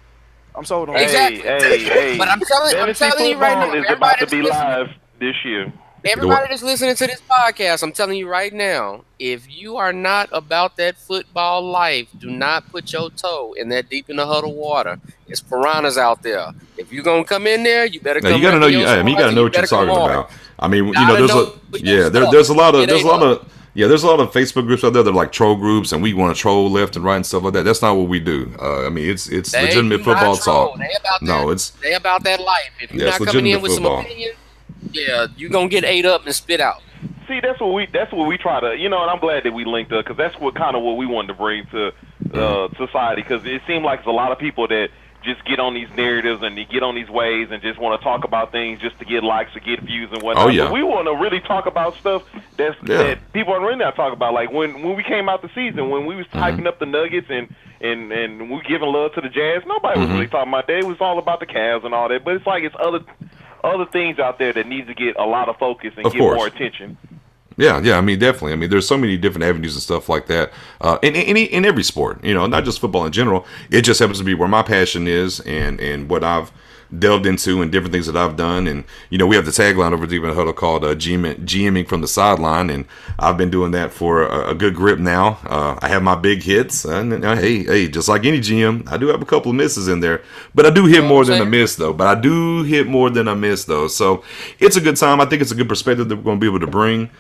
on exactly. Hey. But I'm telling you right now. Is about to be live this year. Everybody that's listening to this podcast, I'm telling you right now, if you are not about that football life, do not put your toe in that Deep in the Huddle water. It's piranhas out there. If you're gonna come in there, you better come. You gotta know. You gotta know what you're talking about. I mean, there's a lot of Facebook groups out there that are like troll groups, and we want to troll left and right and stuff like that. That's not what we do. I mean, it's legitimate football talk. They about that life. If you're not coming in with some opinion, you're gonna get ate up and spit out. See, that's what we try to, and I'm glad that we linked up because that's what we wanted to bring to society. Because it seemed like there's a lot of people that just get on these narratives and they get on these waves and just want to talk about things just to get likes or get views and whatnot. Oh, yeah. But we want to really talk about stuff that people are really not talking about. Like when we came out the season, when we was hyping up the Nuggets and we giving love to the Jazz, nobody was really talking about that. It was all about the Cavs and all that. But it's like it's other things out there that need to get a lot of focus and get more attention. Yeah, I mean, definitely. I mean, there's so many different avenues and stuff like that in every sport, not just football in general. It just happens to be where my passion is and what I've delved into and different things that I've done. And, we have the tagline over Deep in the Huddle called GMing from the sideline. And I've been doing that for a good grip now. I have my big hits. And hey, just like any GM, I do have a couple of misses in there. But I do hit more than a miss, though. So it's a good time. I think it's a good perspective that we're going to be able to bring.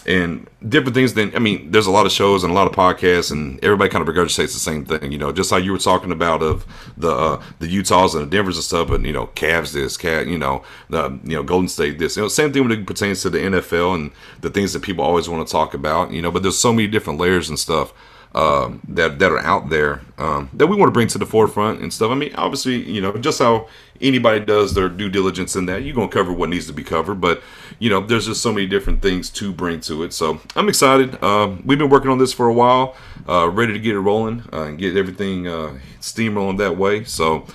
And different things. There's a lot of shows and a lot of podcasts, and everybody kind of regurgitates the same thing. Just how you were talking about of the Utahs and the Denvers and stuff, but Cavs this, the Golden State this. Same thing when it pertains to the NFL and the things that people always want to talk about. But there's so many different layers and stuff that are out there that we want to bring to the forefront and stuff. Obviously, just how anybody does their due diligence in that, you're going to cover what needs to be covered. But, there's just so many different things to bring to it. So I'm excited. We've been working on this for a while, ready to get it rolling and get everything steamrolling that way. So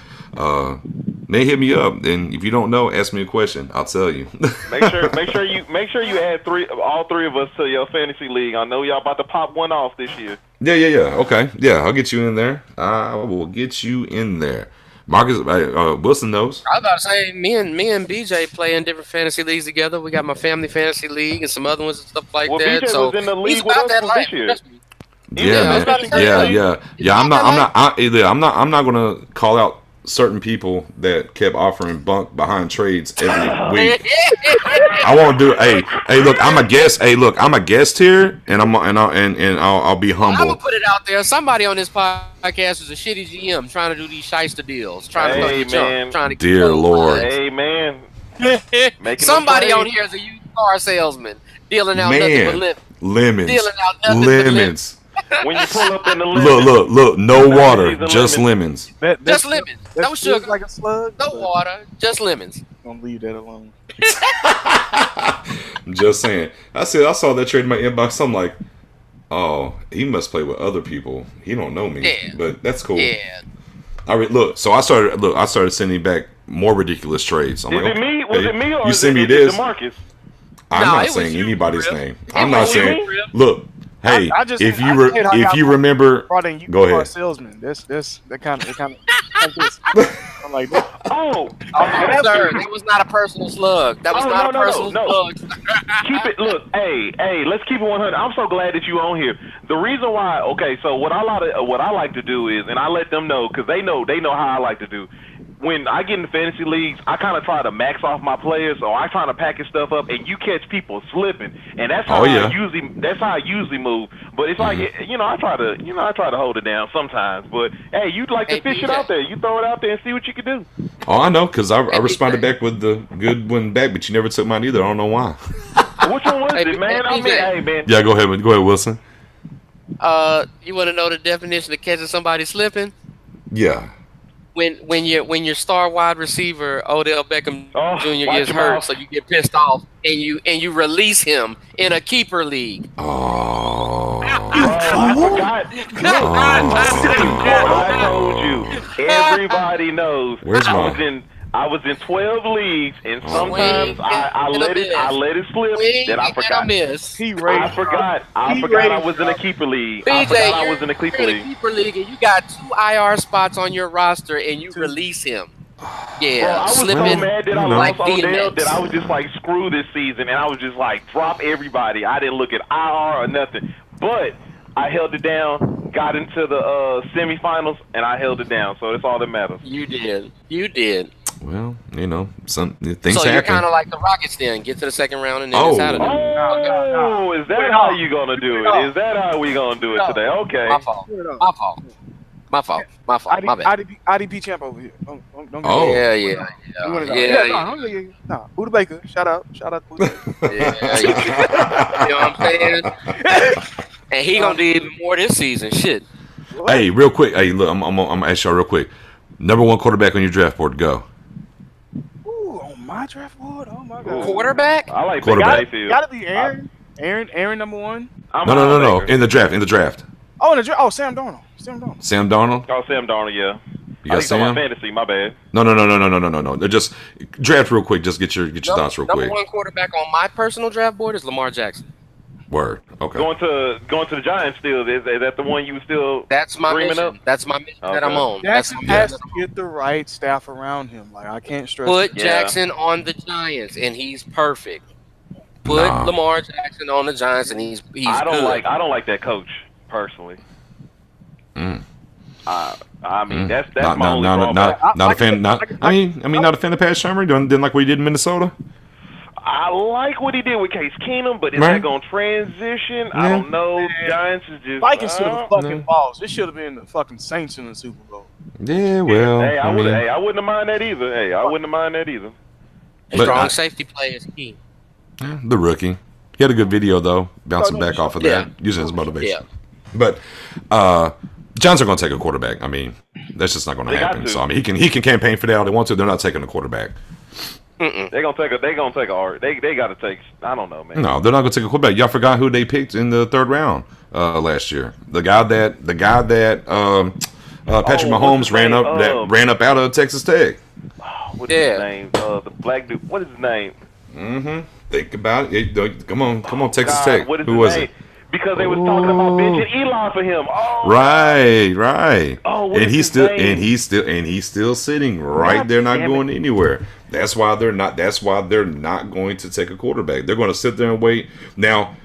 man, hit me up. And if you don't know, ask me a question. I'll tell you. make sure you add all three of us to your fantasy league. I know y'all about to pop one off this year. Yeah. Okay. Yeah, I'll get you in there. I will get you in there. Marcus Wilson knows. I was about to say, me and BJ play in different fantasy leagues together. We got my family fantasy league and some other ones and stuff like that. BJ so was in the league he's with about us that life. this year. Yeah, man. Yeah. I'm not gonna call out certain people that kept offering bunk behind trades every week. I won't do it. Hey, look, I'm a guest. Hey, look, I'm a guest here, and I'll be humble. I'm gonna put it out there. Somebody on this podcast is a shitty GM trying to do these shyster deals, trying to dear Lord. Hey man, somebody on here is a used car salesman dealing out nothing but lemons. Dealing out nothing lemons. When you pull up in the lemons, look, no water, just lemons. Just lemons. No sugar, like a slug. no water, just lemons. Don't leave that alone. I'm just saying. I saw that trade in my inbox. I'm like, oh, he must play with other people. He don't know me, but that's cool. Yeah. All right, look. So I started sending back more ridiculous trades. I'm like, me? Was it me or you send me it this? DeMarcus? I'm not saying anybody's name. I'm not saying. Look. Hey, if you remember, go ahead. Salesman. That kind of I'm like, sir, that was not a personal slug. That was not a personal slug. Keep it. Look, hey, let's keep it 100. I'm so glad that you on here. The reason why, okay, so what I like to do is, and I let them know because they know how I like to do. When I get in the fantasy leagues, I kind of try to max off my players, or I try to package stuff up, and you catch people slipping, and that's how I usually move. But it's like I try to hold it down sometimes. But hey, you'd like to fish it out there. You throw it out there and see what you can do. Oh, I know, because I responded back with the good one back, but you never took mine either. I don't know why. Which one was it, man? Hey, man. Yeah, go ahead, Wilson. You want to know the definition of catching somebody slipping? Yeah. When your star wide receiver Odell Beckham Jr. gets hurt, so you get pissed off and you release him in a keeper league. Oh, I forgot. I told you. Everybody knows. Where's mine? I was in 12 leagues, and sometimes I let it slip. Then I forgot. I forgot I was in a keeper league. I was in a keeper league. And you got 2 IR spots on your roster, and you release him. Yeah, bro, I was so mad that I lost Odell that I was just like, screw this season, and I was just like, drop everybody. I didn't look at IR or nothing, but I held it down, got into the semifinals, and I held it down. So that's all that matters. You did. Well, some things happen. So you're kind of like the Rockets then. Get to the second round and then it's out of there. Oh, is that how you going to do it? Is that how we going to do it today? Okay. My fault. My bad. IDP champ over here. Don't Yeah. Nah, Buda Baker. Shout out to Buda Baker. You know what I'm saying? And he going to do even more this season. Shit. Hey, real quick. Hey, look, I'm going to ask y'all real quick. Number 1 quarterback on your draft board, go. My draft board? Oh my god. Quarterback? I like quarterback. Gotta be Aaron. Aaron number 1. No. In the draft. Oh, in the draft. Oh, Sam Darnold. Sam Darnold? Oh, Sam Darnold, yeah. You got Sam? Fantasy, my bad. No. They're just draft real quick. Just get your thoughts real quick. Number 1 quarterback on my personal draft board is Lamar Jackson. Word. Okay. Going to the Giants still. Is that the one you still? That's my mission. Up? That's my mission that I'm on. Jackson has to get the right staff around him. Like I can't stress. Put Jackson on the Giants, and he's perfect. Put Lamar Jackson on the Giants, and he's I don't good. like that coach personally. I mean that's not my only not a fan. Not a fan of Pat Shurmur. Didn't like what he did in Minnesota. I like what he did with Case Keenum, but is that going to transition? I don't know. Giants is just Vikings should have fucking balls. This should have been the fucking Saints in the Super Bowl. Yeah, well, hey, I wouldn't have mind that either. Strong safety play is key. The rookie, he had a good video though, bouncing back off of that, using his motivation. Yeah. But Giants are going to take a quarterback. I mean, that's just not going to happen. So I mean, he can campaign for that all they want to. They're not taking a quarterback. They're gonna take a art. They got to take. I don't know, man. No, they're not gonna take a quarterback. Y'all forgot who they picked in the 3rd round last year. The guy that Patrick Mahomes ran up out of Texas Tech. What's his name? The black dude. What is his name? Think about it. Come on, Texas God, Tech. What is Who his was name? it? Because they was talking about benching Eli for him. Oh, Right. Oh, what and is he's his still name? and he's still sitting right God there, not damn going it. anywhere. That's why they're not going to take a quarterback. They're going to sit there and wait. Now,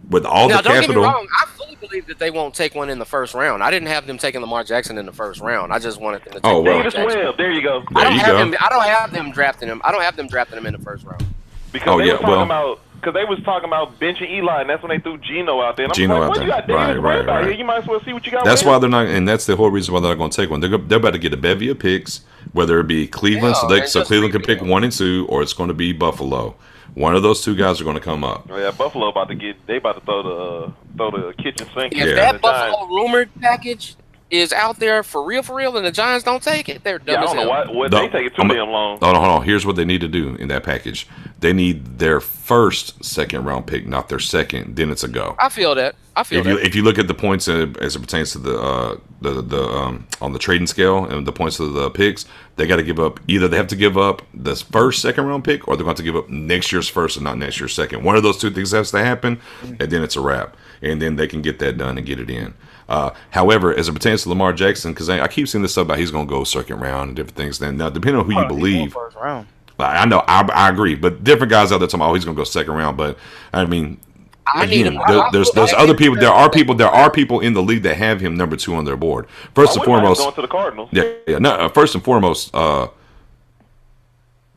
with all Now, the don't get me capital, wrong. I fully believe that they won't take one in the first round. I didn't have them taking Lamar Jackson in the first round. I just wanted them to take Oh, well. Lamar Davis Jackson. Webb. There you go. There you go. I don't have them drafting him. I don't have them drafting him in the first round. Because they was talking about benching Eli, and that's when they threw Geno out there. And I'm Geno like, out what, there. you got Davis Right. Webb out here? You might as well see what you got. That's with why him. they're not, and that's the whole reason why they're not going to take one. They're about to get a bevy of picks, whether it be Cleveland, Yeah, so Cleveland can pick 1 and 2, or it's going to be Buffalo. One of those two guys are going to come up. Oh, yeah, Buffalo about to throw the kitchen sink. If Yeah. that Buffalo rumored package is out there for real, and the Giants don't take it, they're dumb Yeah, I as don't know hell. what No, they take it too damn long. Hold on. Here's what they need to do in that package. They need their first second round pick, not their second. Then it's a go. I feel that. If you look at the points as it pertains to the on the trading scale and the points of the picks, they got to give up. Either they have to give up the first second round pick, or they're going to give up next year's first and not next year's second. One of those two things has to happen, and then it's a wrap. And then they can get that done and get it in. However, as it pertains to Lamar Jackson, because I keep seeing this stuff about he's going to go second round and different things. Now, depending on who you believe, First round. I know I agree, but different guys out there talking about he's going to go second round. But I mean, again, there's other people. There are people in the league that have him number 2 on their board. First and foremost, going to the Cardinals. yeah. No, first and foremost,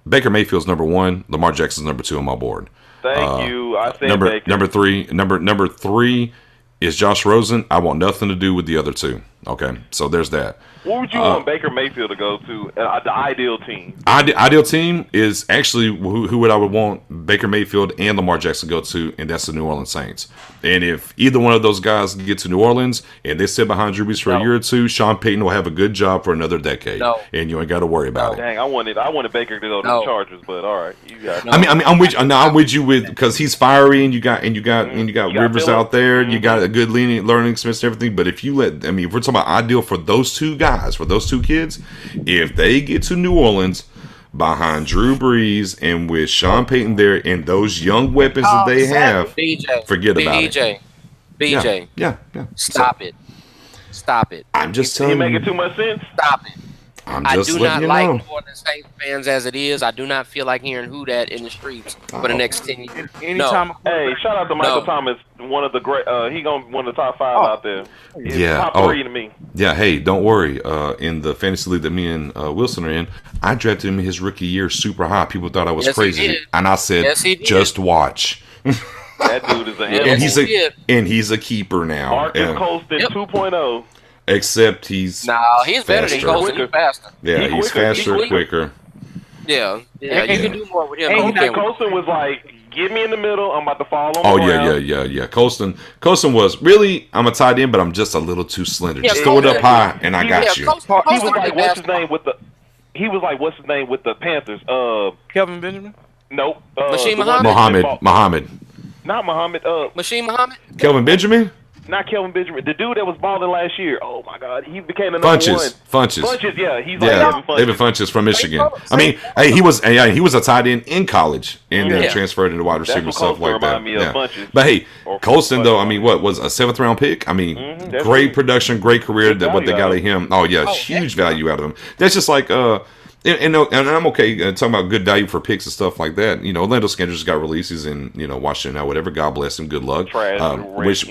Baker Mayfield's number 1. Lamar Jackson's number 2 on my board. Thank you. I said Number Baker. number three is Josh Rosen. I want nothing to do with the other two. Okay, so there's that. What would you want Baker Mayfield to go to? The ideal team. Ideal team is actually who would I would want Baker Mayfield and Lamar Jackson to go to, and that's the New Orleans Saints. And if either one of those guys get to New Orleans and they sit behind Drew Brees for a year or two, Sean Payton will have a good job for another decade, and you ain't got to worry about it. Dang, I wanted Baker to go to the Chargers, but all right, you got. I mean, I'm with you with because he's fiery, and you got Rivers out there. You got a good learning experience and everything. But if if we're talking about ideal for those two guys, for those two kids, if they get to New Orleans behind Drew Brees and with Sean Payton there and those young weapons that they have, forget about it. BJ. Yeah. Stop it. I'm just telling you. You making too much sense? Stop it. I do not like New Orleans Saints fans as it is. I do not feel like hearing who that in the streets for the next 10 years. Hey, shout out to Michael Thomas, one of the great. He gonna one of the top 5 out there. He's top 3 to me. Yeah. Hey, don't worry. In the fantasy league that me and Wilson are in, I drafted him in his rookie year super high. People thought I was crazy, and I said, just watch. That dude is an and he's a keeper now. Marcus Colston 2.0. Except he's he's better than Colston. He's faster. Yeah, he's faster, quicker. Yeah, you can do more with him. Colston was like, get me in the middle. I'm about to fall on. Yeah. Colston was really. I'm a tight end, but I'm just a little too slender. Just throw it up high, and I got you. He was like, what's his name with the? He was like, what's his name with the Panthers? Kelvin Benjamin. Nope. Machine Muhammad. Not Muhammad. Machine Muhammad. Kelvin Benjamin. Not Kelvin Benjamin. The dude that was balling last year. Oh my God, he became the number 1. Funches. Yeah, he's like David Funches from Michigan. I mean, hey, he was a tight end in college, and then transferred into wide receiver stuff like that. But hey, Colston though, I mean, what was a 7th round pick? I mean, great production, great career. That what they got of him. Oh yeah, huge value out of him. That's just like And I'm okay talking about good value for picks and stuff like that. You know, Orlando Scanders just got releases in Washington now. Whatever, God bless him. Good luck. Wish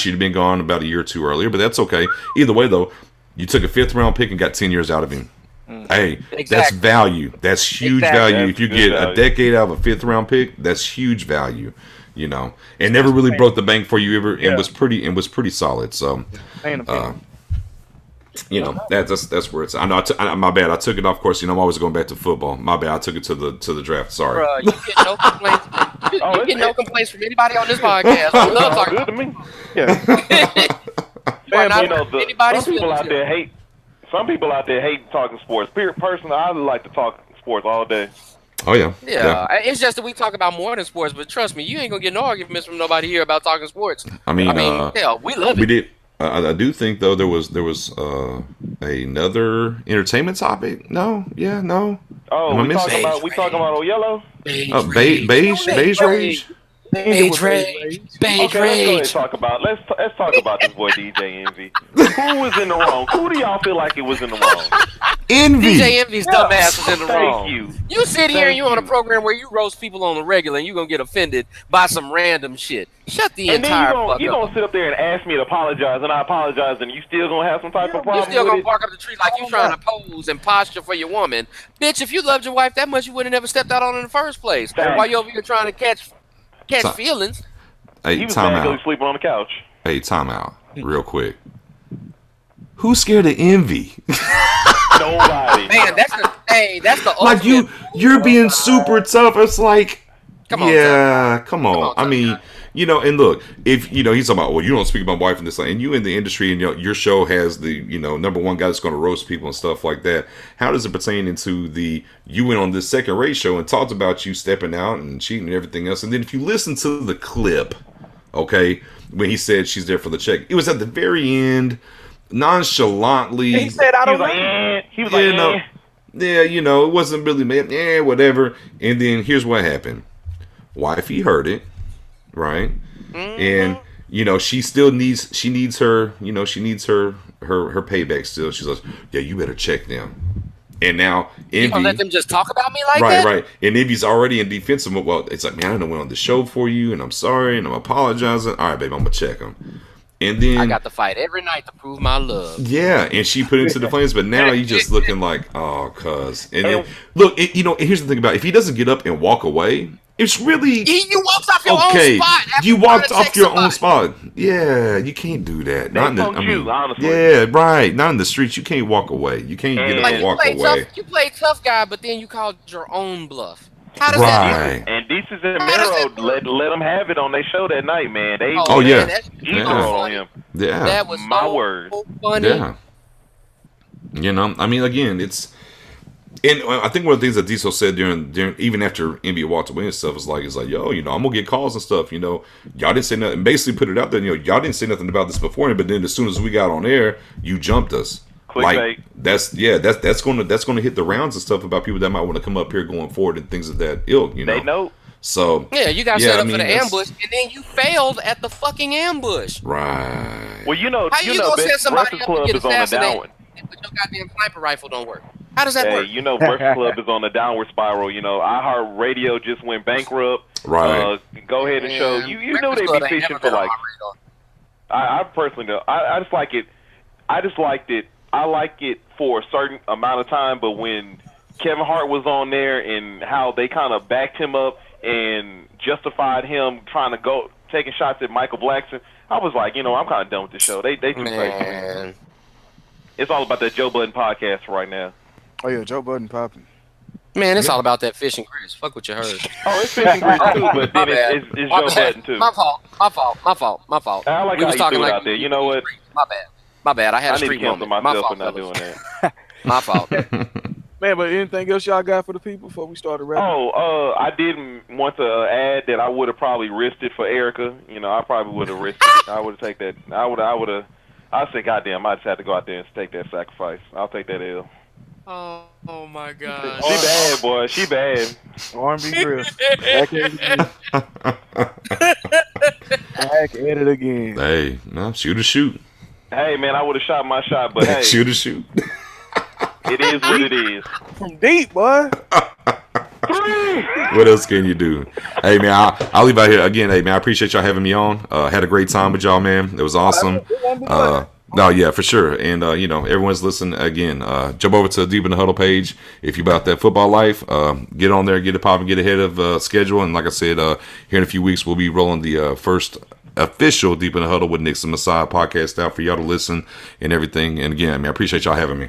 he'd been gone about a year or two earlier, but that's okay. Either way, though, you took a 5th round pick and got 10 years out of him. Hey, that's value. That's huge value. If you get a decade out of a 5th round pick, that's huge value. You know, and never really broke the bank for you ever, and was pretty solid. So. You know, that's where it's. I know. My bad. I took it off course. You know, I'm always going back to football. My bad. I took it to the draft. Sorry. Bro, you get no complaints. You get no complaints from anybody on this podcast. I love talking good to me. Yeah. Some people out there hate talking sports. Personally, I like to talk sports all day. Oh yeah. It's just that we talk about more than sports. But trust me, you ain't gonna get no arguments from nobody here about talking sports. I mean, hell, we love it. I do think though there was another entertainment topic. No, yeah, no. Oh, we talking about Oyelowo? Beige rage. Beige rage. Okay, let's talk about this boy DJ Envy. Who was in the wrong? Who do y'all feel like it was in the wrong? Envy. DJ Envy's dumbass was in the wrong. Thank you. You sit here and you on a program where you roast people on the regular and you gonna get offended by some random shit. Shut the entire fuck up. You gonna sit up there and ask me to apologize, and I apologize, and you still gonna have some type of problem. You still gonna with bark up the tree like you trying to pose and posture for your woman. Bitch, if you loved your wife that much, you would have never stepped out on her in the first place. Thanks. While you over here trying to catch feelings. Hey, He was time mad because out. he's sleeping on the couch. Hey, time out. Real quick. Who's scared of envy? Nobody. Man, that's the Like ultimate. you're being super tough. It's like, Come on, yeah, come on. on, I mean, you know, and look, if you know, he's talking about, well, you don't speak about wife and this, and you in the industry, and your show has the number one guy that's going to roast people and stuff like that. How does it pertain into you went on this second race show and talked about you stepping out and cheating and everything else, and then if you listen to the clip, okay, when he said she's there for the check, it was at the very end, nonchalantly. He said, "I don't know." He was like, Yeah, it wasn't really made, whatever. And then here's what happened. Wifey heard it, right? And she still needs her payback still. She's like, yeah, you better check them. And now Envy, You gonna let them just talk about me like that? right. And Envy's already in defensive mode. Well, it's like, man, I done went on the show for you, and I'm sorry, and I'm apologizing. All right, babe, I'm gonna check them. And then I got to fight every night to prove my love. yeah, and she put it into the flames, but now you just looking like, oh, cuz. And then, look, here's the thing about it. If he doesn't get up and walk away, it's really You walked off your own okay. spot. after You trying walked to off check your own somebody. spot. Yeah, you can't do that. Not in the, punked you, honestly. yeah, right. Not in the streets. You can't walk away. You can't get up Like and walk away. you played tough guy, but then you called your own bluff. How does that work? Right. And Desus and Mero let them have it on their show that night, man. They Oh, man, yeah. that's he Yeah. rolled on him. Yeah. That was My so word. funny. Yeah. I mean, again, and I think one of the things that Diesel said during even after Envy walked away and stuff was like, yo, I'm gonna get calls and stuff. Y'all didn't say nothing. Basically, put it out there. Y'all didn't say nothing about this beforehand, but then as soon as we got on air, you jumped us. Clickbait. Like that's gonna hit the rounds and stuff about people that might want to come up here going forward and things of that ilk. They know. So Yeah, you got set up for the that's- ambush, and then you failed at the fucking ambush. Right. Well, How you gonna set somebody Breakfast up Club to get is on the assassinated, downward. but your goddamn sniper rifle don't work? How does that work? Hey, Breakfast Club is on the downward spiral. iHeartRadio just went bankrupt. Right. Go ahead and show. You knew Breakfast they'd Club be ain't fishing never for been on like. my radar. I personally know. I just like it. I just liked it. I like it for a certain amount of time, but when Kevin Hart was on there and how they kind of backed him up and justified him trying to go taking shots at Michael Blackson, I was like, I'm kind of done with the show. They too crazy. Man. It's all about that Joe Budden podcast right now. Oh yeah, Joe Budden popping. Man, it's all about that fish and grits. Fuck what you heard. Oh, it's fishing grits too, but My then bad. it's My Joe bad. Budden too. My fault. I like We how was you talking threw it like out there. You know what? My bad. I had I a need to street cancel moment. My myself fault, for not fellas. doing that. My fault. Man, but anything else y'all got for the people before we start the rap? I didn't want to add that I would have probably risked it for Erica. I probably would have risked it. I would have taken that. I would have. I said, goddamn, I just had to go out there and take that sacrifice. I'll take that L. Oh my god. She bad, boy. She bad. R&B grill. Back at it again. Hey, no, shoot or shoot. Hey, man, I would have shot my shot, but hey, Shoot or shoot. it is what it is. From deep, boy. What else can you do? Hey, man, I'll leave out here again. Hey, man, I appreciate y'all having me on. Had a great time with y'all, man. It was awesome. No, yeah, for sure. And, everyone's listening again. Jump over to the Deep in the Huddle page. If you about that football life, get on there, get it popping, get ahead of schedule. And like I said, here in a few weeks, we'll be rolling the first official Deep in the Huddle with Nixon Messiah podcast out for y'all to listen and everything. And again, man, I appreciate y'all having me.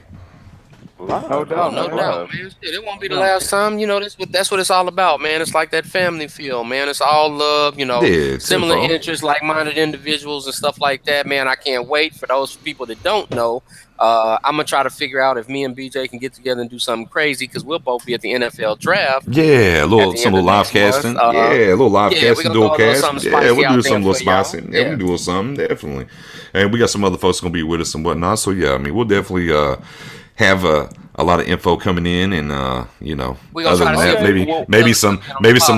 No doubt, no doubt, man. Shit, it won't be the last time. You know, that's what it's all about, man. It's like that family feel, man. It's all love, you know, similar interests, like-minded individuals and stuff like that, man. I can't wait for those people that don't know. I'm gonna try to figure out if me and BJ can get together and do something crazy because we'll both be at the NFL draft. Yeah, some little live casting. A little live casting, dual cast. Yeah, we'll do something a little spicy. Yeah, we'll do something definitely. And we got some other folks gonna be with us and whatnot. So yeah, I mean, we'll definitely have a lot of info coming in, and you know, other than that, maybe some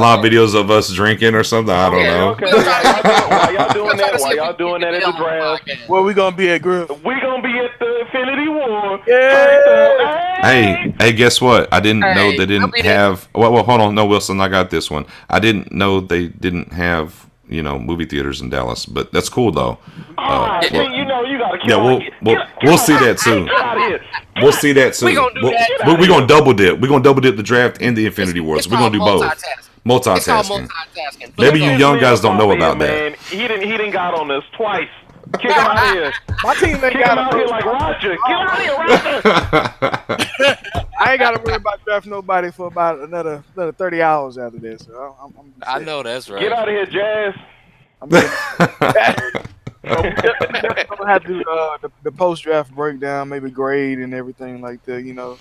live videos of us drinking or something. I don't know. Okay. While y'all doing that at the draft, where we gonna be at, Griff? We gonna be at the Infinity War. Yeah. Hey, guess what? I didn't know they didn't have. Well, hold on, no, Wilson, I got this one. I didn't know they didn't have, you know, movie theaters in Dallas, but that's cool though. You know, you gotta kill. Yeah, we'll see that soon. We'll see that soon. We're gonna double dip. We're gonna double dip the draft and the Infinity War. So we're gonna do both. Multitasking. Maybe you young guys don't know about that. He didn't got on us twice. Kick him out of here. My teammate got out here like Roger. Get out of here, Roger. I ain't got to worry about drafting nobody for about another 30 hours after this. So I know that's right. Get out of here, Jazz. I'm gonna have to do the post-draft breakdown, maybe grade and everything like that, you know.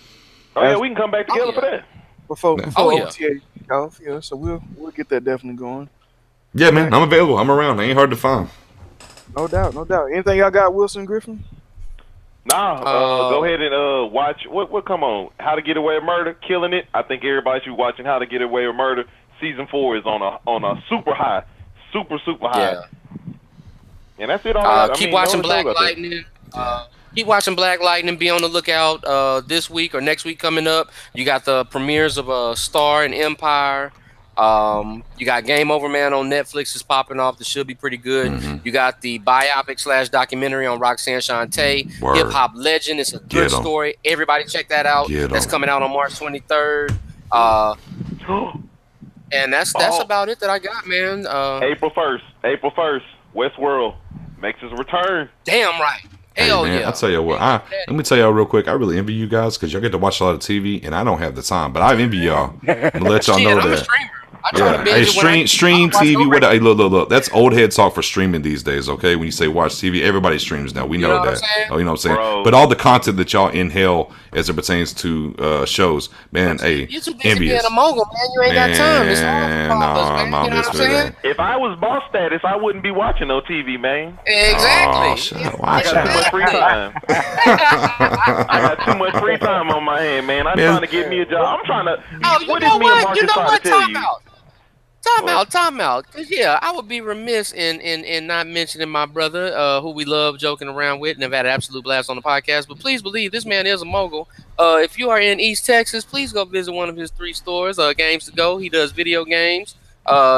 Oh, yeah, we can come back together for that. Before OTA off, yeah, so we'll get that definitely going. Yeah, man, I'm available. I'm around. I ain't hard to find. No doubt. Anything y'all got, Wilson Griffin? Nah, go ahead and watch what come on. How to Get Away with Murder, killing it. I think everybody should be watching How to Get Away with Murder. Season 4 is on a super high, super high. Yeah. And that's it. All keep watching Black Lightning. Keep watching Black Lightning. Be on the lookout this week or next week coming up. You got the premieres of Star and Empire. You got Game Over Man on Netflix is popping off. That should be pretty good. Mm-hmm. You got the biopic / documentary on Roxanne Shante, hip hop legend. It's a good story. Everybody check that out. That's coming out on March 23rd. And that's about it that I got, man. April 1st, Westworld makes his return. Damn right. Hell man, yeah. I'll tell you what. Let me tell y'all real quick. I really envy you guys because y'all get to watch a lot of TV, and I don't have the time. But I envy y'all. I'm gonna let y'all know I'm that. A streamer. Hey, stream TV. Hey, look. That's old head talk for streaming these days. Okay, when you say watch TV, everybody streams now. We know that. Oh, you know what I'm saying? Bro. But all the content that y'all inhale as it pertains to shows, man. Hey, you're too busy being a mogul, man. You ain't got time. It's I'm just saying. If I was boss status, I wouldn't be watching no TV, man. Exactly. I got too much free time. I got too much free time on my hand, man. I'm trying to get me a job. I'm trying to. What is me and Marcus trying to tell you? Time out. Cause I would be remiss in not mentioning my brother, who we love joking around with and have had an absolute blast on the podcast. But please believe this man is a mogul. If you are in East Texas, please go visit one of his 3 stores. Games to Go. He does video games.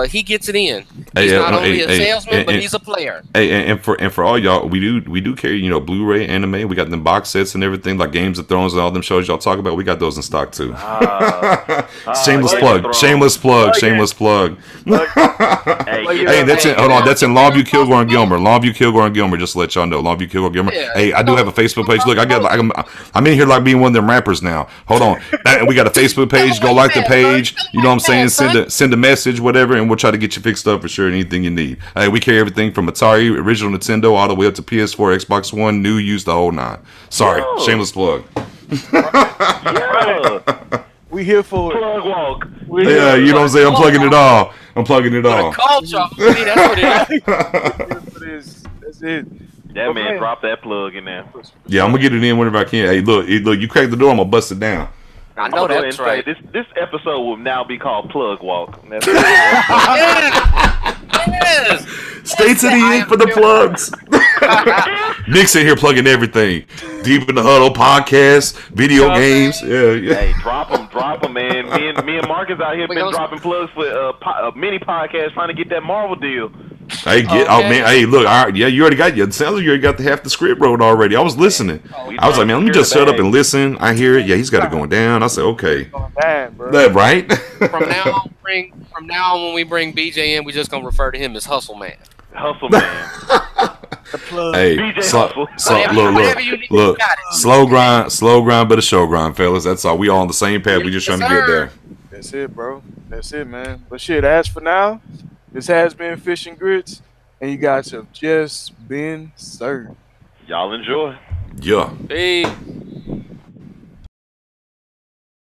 He gets it in. He's not only a salesman, but he's a player. Hey, and for all y'all, we do carry, you know, Blu-ray anime. We got them box sets and everything, like Games of Thrones and all them shows y'all talk about. We got those in stock too. Shameless plug. Hey, that's in. Hold on, that's in Longview, Kilgore and Gilmer. Just to let y'all know, Longview, Kilgore, and Gilmer. Yeah, hey, I do have a Facebook page. Look, I'm in here like being one of them rappers now. Hold on, and we got a Facebook page. Go like the page. You know what I'm saying? Send a message, whatever. And we'll try to get you fixed up for sure. Anything you need. Hey, we carry everything from Atari, original Nintendo, all the way up to PS4, Xbox One, new, used, the whole 9. Sorry, shameless plug. We here for plug walk. Yeah, you know what I'm saying. I'm plugging it all. Culture. That's what it is. That's it. Yeah, man, drop that plug in there. Yeah, I'm gonna get it in whenever I can. Hey, look, you crack the door, I'm gonna bust it down. I know that's right. This episode will now be called Plug Walk. Yes. Stay to the end for the plugs. Nick's in here plugging everything. Deep in the Huddle podcast, video games. Yeah. Hey, drop them, man. Me and Marcus out here been dropping plugs for a mini podcast trying to get that Marvel deal. Hey, man. Hey, look. You already got. It sounds like you already got half the script wrote already. I was listening. I was like, man, let me just shut up and listen. I hear it. Yeah, he's got it going down. I said, okay. That right? From now on, when we bring BJ in, we just gonna refer to him as Hustle Man. Hustle Man. Hey, look, slow grind, but a show grind, fellas. That's all. We all on the same path. We just trying to get there. That's it, bro. That's it, man. But shit, as for now, this has been Fish and Grits, and you guys have just been served. Y'all enjoy. Yeah. Hey.